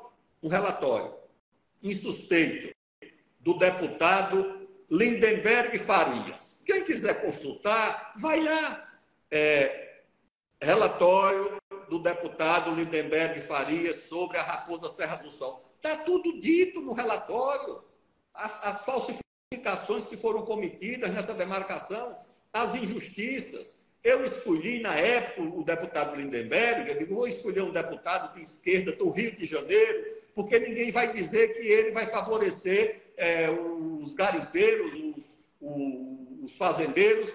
Speaker 1: insuspeito do deputado Lindenberg Farias. Quem quiser consultar, vai lá. Relatório do deputado Lindenberg Farias sobre a Raposa Serra do Sol. Está tudo dito no relatório. As falsificações que foram cometidas nessa demarcação, as injustiças. Eu escolhi, na época, o deputado Lindenberg, eu digo, vou escolher um deputado de esquerda do Rio de Janeiro, porque ninguém vai dizer que ele vai favorecer os garimpeiros, os fazendeiros.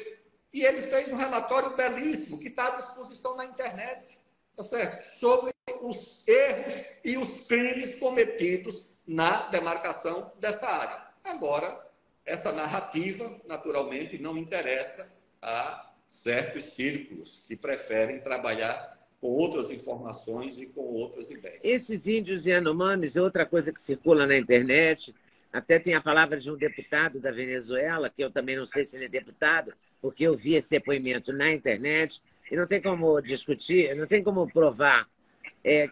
Speaker 1: E ele fez um relatório belíssimo, que está à disposição na internet, tá certo? Sobre os erros e os crimes cometidos na demarcação dessa área. Agora, essa narrativa, naturalmente, não interessa a certos círculos que preferem trabalhar com outras informações e com outras ideias.
Speaker 2: Esses índios Yanomamis, outra coisa que circula na internet, até tem a palavra de um deputado da Venezuela, que eu também não sei se ele é deputado, porque eu vi esse depoimento na internet, e não tem como discutir, não tem como provar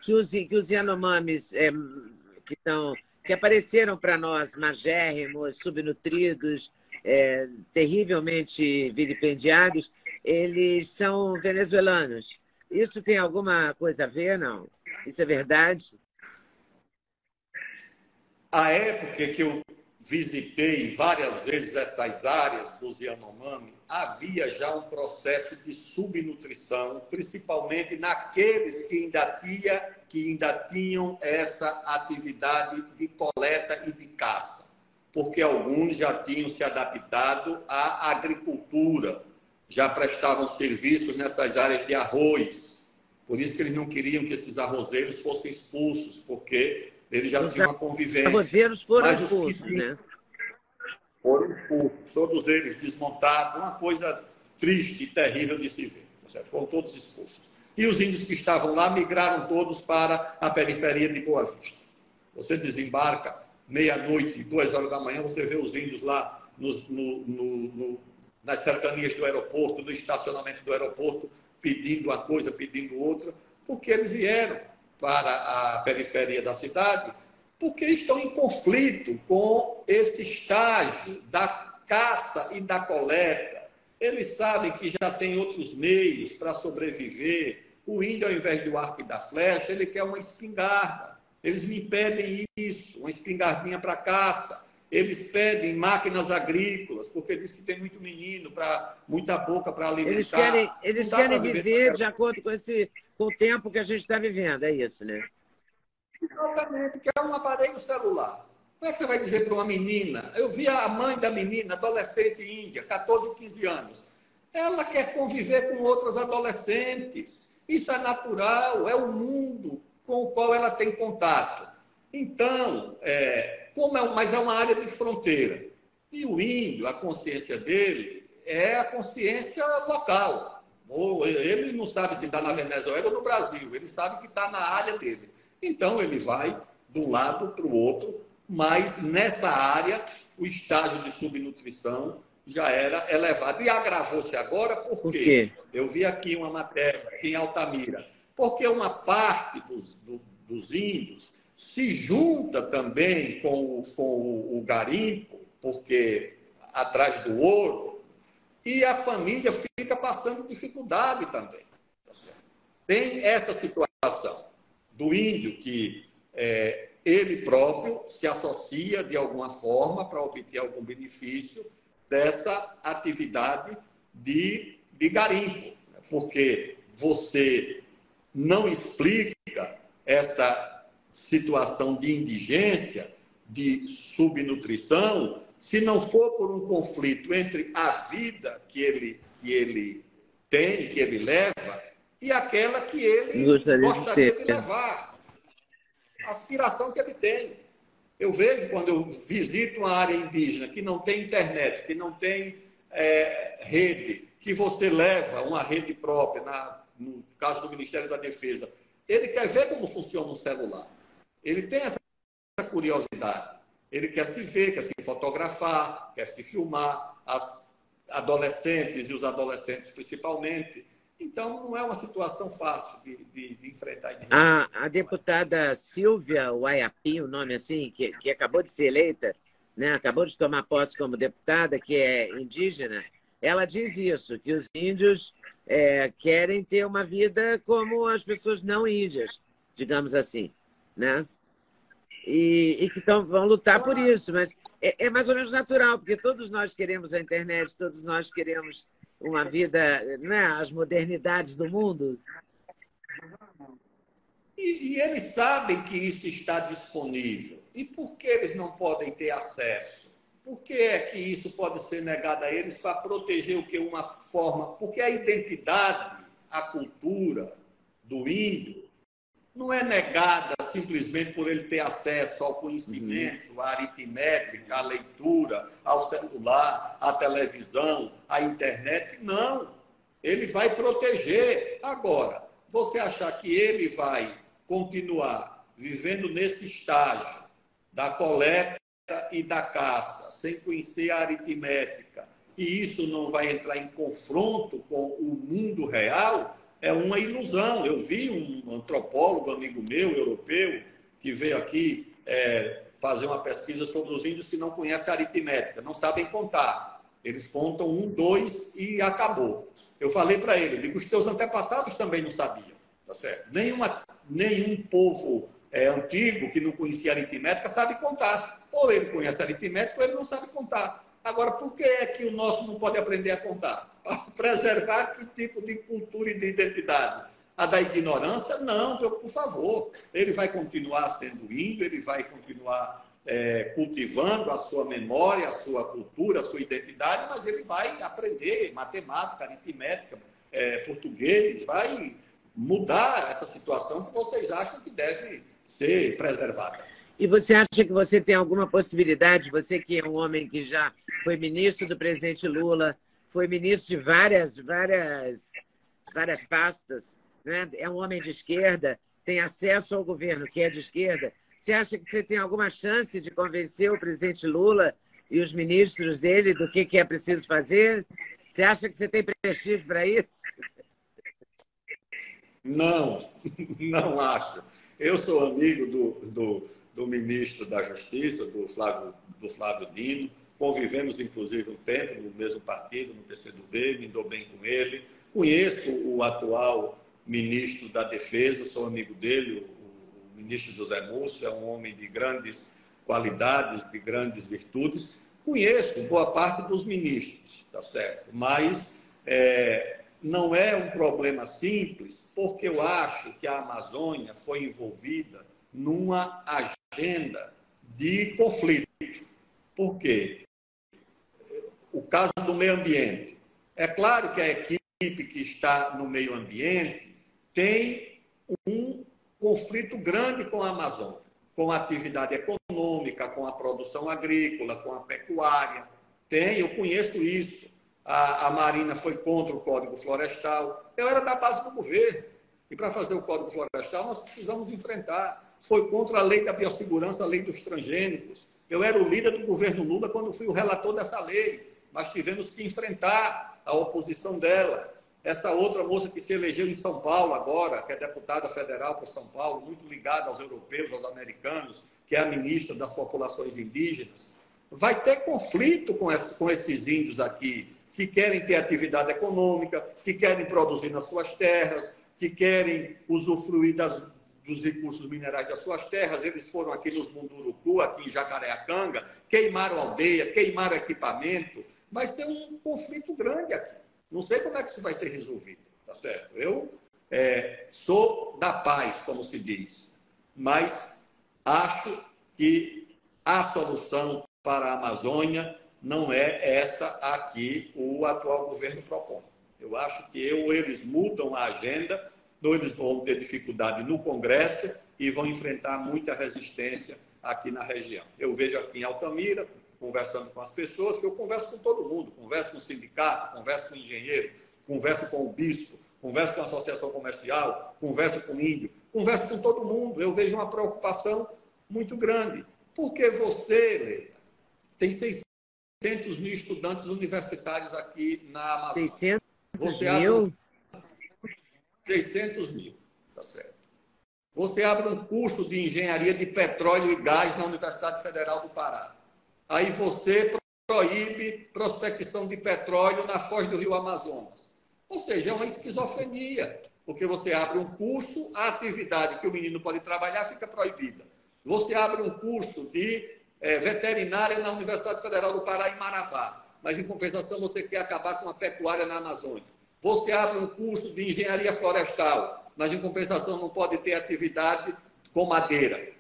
Speaker 2: que os Yanomamis que apareceram para nós magérrimos, subnutridos, terrivelmente vilipendiados, eles são venezuelanos. Isso tem alguma coisa a ver, não? Isso é verdade?
Speaker 1: A época que eu visitei várias vezes essas áreas dos Yanomami, havia já um processo de subnutrição, principalmente naqueles que ainda tinham essa atividade de coleta e de caça, porque alguns já tinham se adaptado à agricultura, já prestavam serviços nessas áreas de arroz. Por isso que eles não queriam que esses arrozeiros fossem expulsos, porque eles já tinham uma convivência.
Speaker 2: Os arrozeiros foram expulsos, né?
Speaker 1: Foram expulsos, todos eles desmontados, uma coisa triste e terrível de se ver. Foram todos expulsos. E os índios que estavam lá migraram todos para a periferia de Boa Vista. Você desembarca, meia-noite, 2 horas da manhã, você vê os índios lá nas cercanias do aeroporto, no estacionamento do aeroporto, pedindo uma coisa, pedindo outra, porque eles vieram para a periferia da cidade, porque estão em conflito com esse estágio da caça e da coleta. Eles sabem que já tem outros meios para sobreviver. O índio, ao invés do arco e da flecha, ele quer uma espingarda. Eles me pedem isso, uma espingardinha para caça. Eles pedem máquinas agrícolas, porque diz que tem muito menino, muita boca para alimentar.
Speaker 2: Eles querem viver de acordo com o tempo que a gente está vivendo, é isso, né?
Speaker 1: Exatamente, que é um aparelho celular. Como é que você vai dizer para uma menina? Eu vi a mãe da menina, adolescente índia, 14, 15 anos. Ela quer conviver com outras adolescentes. Isso é natural, é o mundo com o qual ela tem contato. Então, mas é uma área de fronteira. E o índio, a consciência dele é a consciência local. Ele não sabe se está na Venezuela ou no Brasil, ele sabe que está na área dele. Então, ele vai de um lado para o outro, mas nessa área o estágio de subnutrição já era elevado. E agravou-se agora por quê? Eu vi aqui uma matéria aqui em Altamira. Porque uma parte dos índios se junta também com o garimpo, porque atrás do ouro, e a família fica passando dificuldade também. Tem essa situação do índio que ele próprio se associa de alguma forma para obter algum benefício dessa atividade de garimpo, porque você não explica essa situação de indigência, de subnutrição, se não for por um conflito entre a vida que ele tem, que ele leva, e aquela que ele gostaria de levar. A aspiração que ele tem. Eu vejo, quando eu visito uma área indígena que não tem internet, que não tem rede, que você leva uma rede própria, no caso do Ministério da Defesa, ele quer ver como funciona um celular. Ele tem essa curiosidade. Ele quer se ver, quer se fotografar, quer se filmar, as adolescentes e os adolescentes principalmente. Então, não é uma situação fácil de enfrentar.
Speaker 2: A deputada Silvia Waiapi, o nome assim, que acabou de ser eleita, né? Acabou de tomar posse como deputada, que é indígena, ela diz isso, que os índios querem ter uma vida como as pessoas não índias, digamos assim, né? E que vão lutar por isso, mas é mais ou menos natural, porque todos nós queremos a internet, todos nós queremos uma vida, né, as modernidades do mundo.
Speaker 1: E eles sabem que isso está disponível. E por que eles não podem ter acesso? Por que é que isso pode ser negado a eles para proteger o que uma forma? Porque a identidade, a cultura do índio não é negada simplesmente por ele ter acesso ao conhecimento, à aritmética, à leitura, ao celular, à televisão, à internet. Não. Ele vai proteger. Agora, você achar que ele vai continuar vivendo nesse estágio da coleta e da caça, sem conhecer a aritmética, e isso não vai entrar em confronto com o mundo real, é uma ilusão. Eu vi um antropólogo, amigo meu, europeu, que veio aqui fazer uma pesquisa sobre os índios que não conhecem a aritmética, não sabem contar. Eles contam um, dois e acabou. Eu falei para ele, digo, os teus antepassados também não sabiam, tá certo? Nenhum povo antigo que não conhecia aritmética sabe contar. Ou ele conhece aritmética ou ele não sabe contar. Agora, por que é que o nosso não pode aprender a contar? Para preservar que tipo de cultura e de identidade? A da ignorância? Não, por favor. Ele vai continuar sendo índio, ele vai continuar cultivando a sua memória, a sua cultura, a sua identidade, mas ele vai aprender matemática, aritmética, português, vai mudar essa situação que vocês acham que deve ser preservada.
Speaker 2: E você acha que você tem alguma possibilidade, você que é um homem que já foi ministro do presidente Lula, foi ministro de várias pastas, né? É um homem de esquerda, tem acesso ao governo que é de esquerda. Você acha que você tem alguma chance de convencer o presidente Lula e os ministros dele do que é preciso fazer? Você acha que você tem prestígio para isso?
Speaker 1: Não, não acho. Eu sou amigo do ministro da Justiça, do Flávio Dino. Convivemos, inclusive, um tempo no mesmo partido, no PCdoB, me dou bem com ele. Conheço o atual ministro da Defesa, sou amigo dele, o ministro José Múcio, é um homem de grandes qualidades, de grandes virtudes. Conheço boa parte dos ministros, tá certo? Mas não é um problema simples, porque eu acho que a Amazônia foi envolvida numa agenda de conflito. Por quê? O caso do meio ambiente. É claro que a equipe que está no meio ambiente tem um conflito grande com a Amazônia, com a atividade econômica, com a produção agrícola, com a pecuária. Eu conheço isso. A Marina foi contra o Código Florestal. Eu era da base do governo. E para fazer o Código Florestal, nós precisamos enfrentar. Foi contra a lei da biossegurança, a lei dos transgênicos. Eu era o líder do governo Lula quando fui o relator dessa lei. Nós tivemos que enfrentar a oposição dela. Essa outra moça que se elegeu em São Paulo agora, que é deputada federal para São Paulo, muito ligada aos europeus, aos americanos, que é a ministra das populações indígenas, vai ter conflito com esses índios aqui, que querem ter atividade econômica, que querem produzir nas suas terras, que querem usufruir dos recursos minerais das suas terras. Eles foram aqui nos Munduruku, aqui em Jacareacanga, queimaram aldeia, queimaram equipamento, mas tem um conflito grande aqui. Não sei como é que isso vai ser resolvido, tá certo? Eu sou da paz, como se diz, mas acho que a solução para a Amazônia não é essa a que o atual governo propõe. Eu acho que ou eles mudam a agenda, ou eles vão ter dificuldade no Congresso e vão enfrentar muita resistência aqui na região. Eu vejo aqui em Altamira, conversando com as pessoas, que eu converso com todo mundo, converso com o sindicato, converso com o engenheiro, converso com o bispo, converso com a associação comercial, converso com o índio, converso com todo mundo. Eu vejo uma preocupação muito grande. Porque você, Leila, tem 600 mil estudantes universitários aqui na Amazônia.
Speaker 2: 600
Speaker 1: você
Speaker 2: mil?
Speaker 1: 600 mil, tá certo. Você abre um curso de engenharia de petróleo e gás na Universidade Federal do Pará. Aí você proíbe prospecção de petróleo na foz do rio Amazonas. Ou seja, é uma esquizofrenia, porque você abre um curso, a atividade que o menino pode trabalhar fica proibida. Você abre um curso de veterinária na Universidade Federal do Pará, em Marabá, mas, em compensação, você quer acabar com a pecuária na Amazônia. Você abre um curso de engenharia florestal, mas, em compensação, não pode ter atividade com madeira.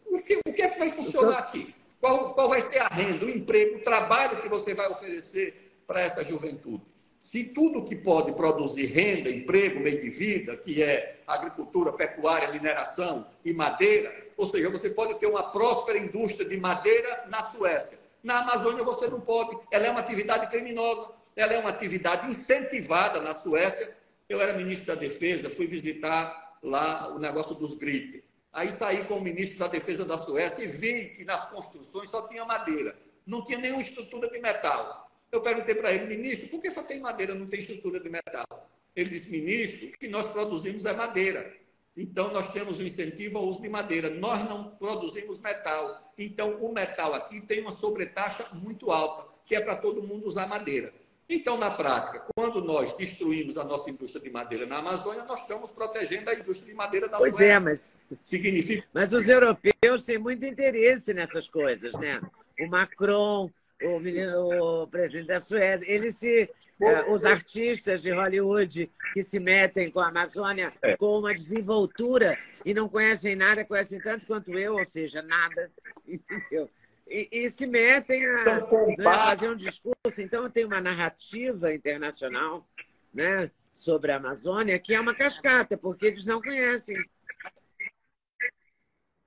Speaker 1: O que é que vai funcionar aqui? Qual vai ser a renda, o emprego, o trabalho que você vai oferecer para essa juventude? Se tudo que pode produzir renda, emprego, meio de vida, que é agricultura, pecuária, mineração e madeira, ou seja, você pode ter uma próspera indústria de madeira na Suécia. Na Amazônia você não pode. Ela é uma atividade criminosa, ela é uma atividade incentivada na Suécia. Eu era ministro da Defesa, fui visitar lá o negócio dos gripes. Aí saí com o ministro da Defesa da Suécia e vi que nas construções só tinha madeira, não tinha nenhuma estrutura de metal. Eu perguntei para ele, ministro, por que só tem madeira, não tem estrutura de metal? Ele disse, ministro, o que nós produzimos é madeira. Então, nós temos um incentivo ao uso de madeira. Nós não produzimos metal. Então, o metal aqui tem uma sobretaxa muito alta. que é para todo mundo usar madeira. Então, na prática, quando nós destruímos a nossa indústria de madeira na Amazônia, nós estamos protegendo a indústria de madeira da
Speaker 2: Pois
Speaker 1: Suécia.
Speaker 2: é, mas os europeus têm muito interesse nessas coisas, né? O Macron, o presidente da Suécia, os artistas de Hollywood que se metem com a Amazônia com uma desenvoltura e não conhecem nada, conhecem tanto quanto eu, ou seja, nada, entendeu? E se metem a fazer um discurso. Então, tem uma narrativa internacional, né, sobre a Amazônia que é uma cascata, porque eles não conhecem.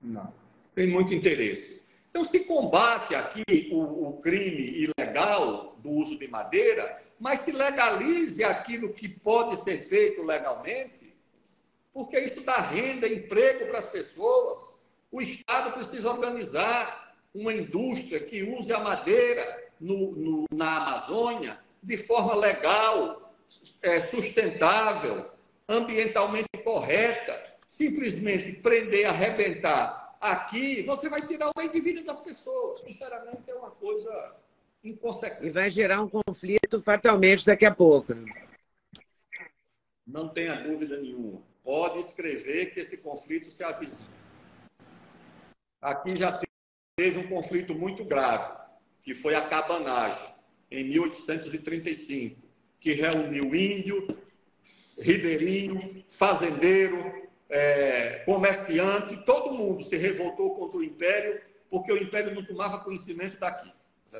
Speaker 1: Não. Tem muito interesse. Então, se combate aqui o crime ilegal do uso de madeira, mas se legalize aquilo que pode ser feito legalmente, porque isso dá renda, emprego para as pessoas. O Estado precisa organizar uma indústria que use a madeira na Amazônia de forma legal, sustentável, ambientalmente correta. Simplesmente prender, arrebentar aqui, você vai tirar o meio de vida das pessoas. Sinceramente, é uma coisa inconsequente.
Speaker 2: E vai gerar um conflito fatalmente daqui a pouco. Né?
Speaker 1: Não tenha dúvida nenhuma. Pode escrever que esse conflito se avizinha. Aqui já teve um conflito muito grave, que foi a cabanagem, em 1835, que reuniu índio, ribeirinho, fazendeiro, comerciante, todo mundo se revoltou contra o Império, porque o Império não tomava conhecimento daqui.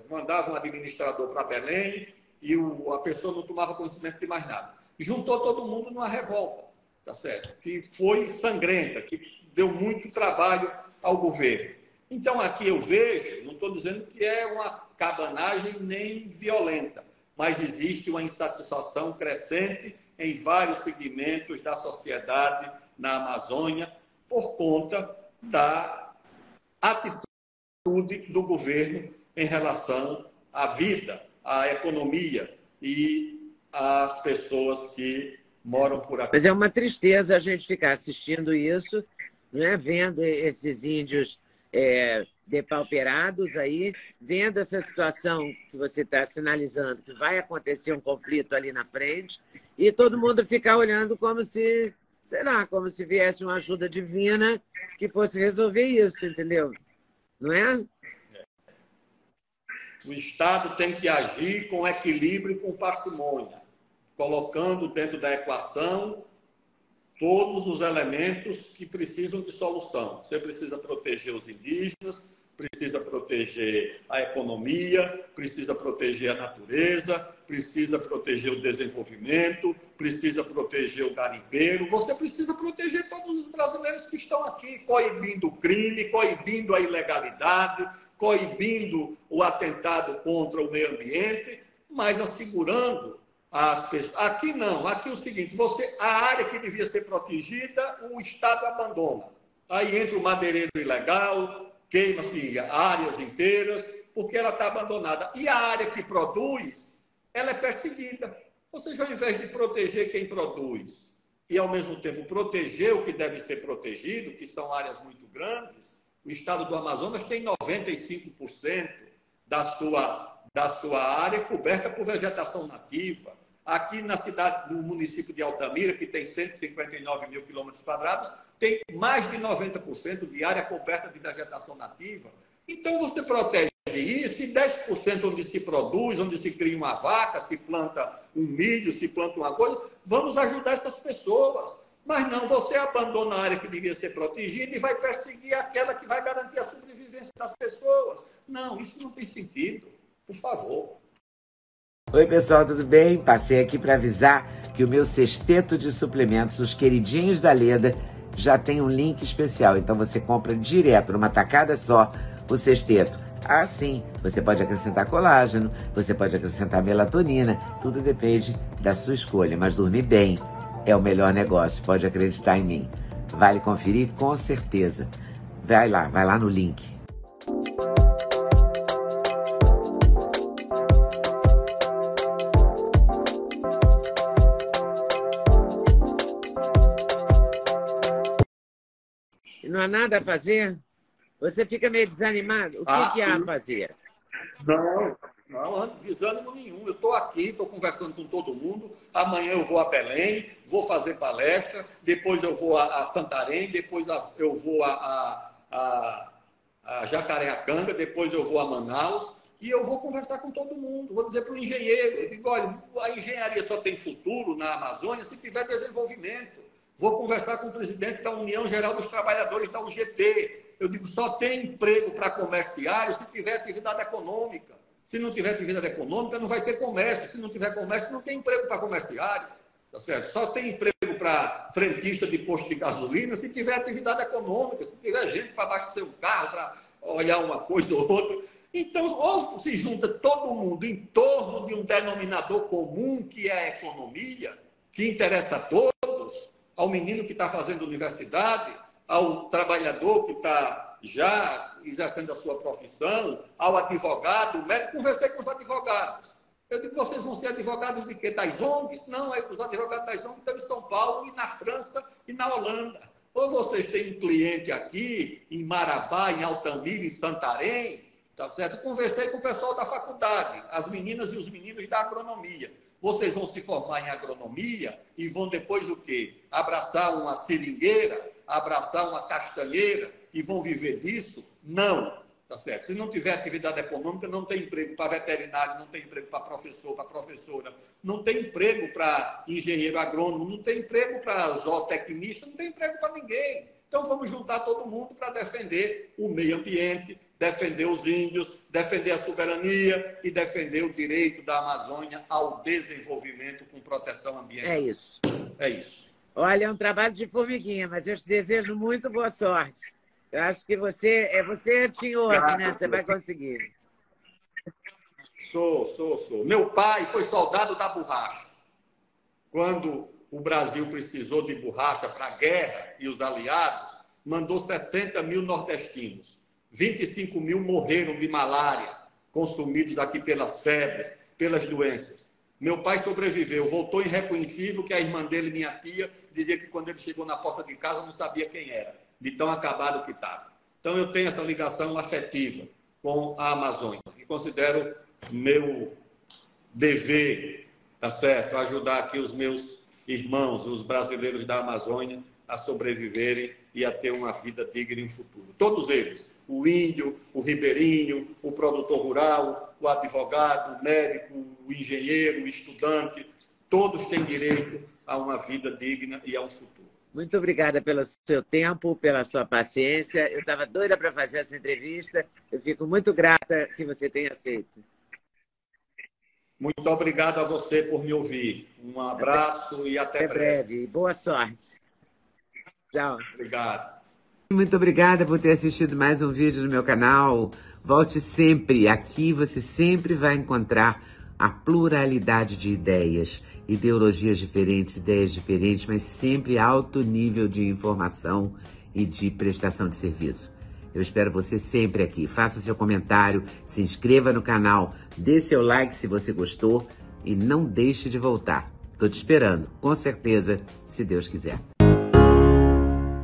Speaker 1: Mandava um administrador para Belém e a pessoa não tomava conhecimento de mais nada. Juntou todo mundo numa revolta, tá certo? Que foi sangrenta, que deu muito trabalho ao governo. Então, aqui eu vejo, não estou dizendo que é uma cabanagem nem violenta, mas existe uma insatisfação crescente em vários segmentos da sociedade na Amazônia por conta da atitude do governo em relação à vida, à economia e às pessoas que moram por aqui.
Speaker 2: Mas é uma tristeza a gente ficar assistindo isso, né? Vendo esses índios depauperados aí, vendo essa situação que você está sinalizando, que vai acontecer um conflito ali na frente, e todo mundo ficar olhando como se, sei lá, como se viesse uma ajuda divina que fosse resolver isso, entendeu? Não é?
Speaker 1: O Estado tem que agir com equilíbrio e com parcimônia, colocando dentro da equação todos os elementos que precisam de solução. Você precisa proteger os indígenas, precisa proteger a economia, precisa proteger a natureza, precisa proteger o desenvolvimento, precisa proteger o garimpeiro. Você precisa proteger todos os brasileiros que estão aqui, coibindo o crime, coibindo a ilegalidade, coibindo o atentado contra o meio ambiente, mas assegurando as pessoas. Aqui não, aqui é o seguinte, a área que devia ser protegida, o Estado abandona. Aí entra o madeireiro ilegal, queima-se áreas inteiras, porque ela está abandonada. E a área que produz, ela é perseguida. Ou seja, ao invés de proteger quem produz e, ao mesmo tempo, proteger o que deve ser protegido, que são áreas muito grandes, o estado do Amazonas tem 95% da sua área coberta por vegetação nativa. Aqui na cidade, no município de Altamira, que tem 159 mil quilômetros quadrados, tem mais de 90% de área coberta de vegetação nativa. Então, você protege isso, e 10% onde se produz, onde se cria uma vaca, se planta um milho, se planta uma coisa, vamos ajudar essas pessoas. Mas não, você abandona a área que devia ser protegida e vai perseguir aquela que vai garantir a sobrevivência das pessoas. Não, isso não tem sentido. Por favor.
Speaker 2: Oi, pessoal, tudo bem? Passei aqui para avisar que o meu cesteto de suplementos, os queridinhos da Leda, já tem um link especial. Então você compra direto, numa tacada só, o cesteto. Ah, sim, você pode acrescentar colágeno, você pode acrescentar melatonina, tudo depende da sua escolha. Mas dormir bem é o melhor negócio, pode acreditar em mim. Vale conferir com certeza. Vai lá no link. Não há nada a fazer? Você fica meio desanimado? O que há a fazer?
Speaker 1: Não, Não, desânimo nenhum. Eu estou aqui, estou conversando com todo mundo. Amanhã eu vou a Belém, vou fazer palestra, depois eu vou a Santarém, depois eu vou a Jacareacanga, depois eu vou a Manaus e eu vou conversar com todo mundo. Vou dizer para o engenheiro, eu digo, olha, a engenharia só tem futuro na Amazônia se tiver desenvolvimento. Vou conversar com o presidente da União Geral dos Trabalhadores da UGT. Eu digo, só tem emprego para comerciários se tiver atividade econômica. Se não tiver atividade econômica, não vai ter comércio. Se não tiver comércio, não tem emprego para comerciário. Tá certo? Só tem emprego para frentista de posto de gasolina se tiver atividade econômica, se tiver gente para abastecer um carro, para olhar uma coisa ou outra. Então, ou se junta todo mundo em torno de um denominador comum, que é a economia, que interessa a todos, ao menino que está fazendo universidade, ao trabalhador que está já exercendo a sua profissão, ao advogado, o médico. Conversei com os advogados. Eu digo, vocês vão ser advogados de quê? Das ONGs? Não, os advogados das ONGs estão em São Paulo e na França e na Holanda. Ou vocês têm um cliente aqui, em Marabá, em Altamira, em Santarém, tá certo? Conversei com o pessoal da faculdade, as meninas e os meninos da agronomia. Vocês vão se formar em agronomia e vão depois o quê? Abraçar uma seringueira, abraçar uma castanheira e vão viver disso? Não, tá certo? Se não tiver atividade econômica, não tem emprego para veterinário, não tem emprego para professor, para professora, não tem emprego para engenheiro agrônomo, não tem emprego para zootecnista, não tem emprego para ninguém. Então vamos juntar todo mundo para defender o meio ambiente, defender os índios, defender a soberania e defender o direito da Amazônia ao desenvolvimento com proteção ambiental.
Speaker 2: É isso.
Speaker 1: É isso.
Speaker 2: Olha, é um trabalho de formiguinha, mas eu te desejo muito boa sorte. Eu acho que você é tinhoso, né? Você vai conseguir.
Speaker 1: Sou. Meu pai foi soldado da borracha. Quando o Brasil precisou de borracha para a guerra e os aliados, mandou 60 mil nordestinos. 25 mil morreram de malária, consumidos aqui pelas febres, pelas doenças. Meu pai sobreviveu, voltou irreconhecível, que a irmã dele, minha tia, dizia que quando ele chegou na porta de casa não sabia quem era, de tão acabado que estava. Então eu tenho essa ligação afetiva com a Amazônia e considero meu dever, tá certo, ajudar aqui os meus irmãos, os brasileiros da Amazônia, a sobreviverem e a ter uma vida digna em futuro. Todos eles, o índio, o ribeirinho, o produtor rural, o advogado, o médico, o engenheiro, o estudante, todos têm direito a uma vida digna e a um futuro.
Speaker 2: Muito obrigada pelo seu tempo, pela sua paciência. Eu estava doida para fazer essa entrevista. Eu fico muito grata que você tenha aceito.
Speaker 1: Muito obrigado a você por me ouvir. Um abraço e até breve.
Speaker 2: Boa sorte. Tchau.
Speaker 1: Obrigado.
Speaker 2: Muito obrigada por ter assistido mais um vídeo no meu canal. Volte sempre. Aqui você sempre vai encontrar a pluralidade de ideias, ideologias diferentes, ideias diferentes, mas sempre alto nível de informação e de prestação de serviço. Eu espero você sempre aqui. Faça seu comentário, se inscreva no canal, dê seu like se você gostou e não deixe de voltar. Estou te esperando, com certeza, se Deus quiser.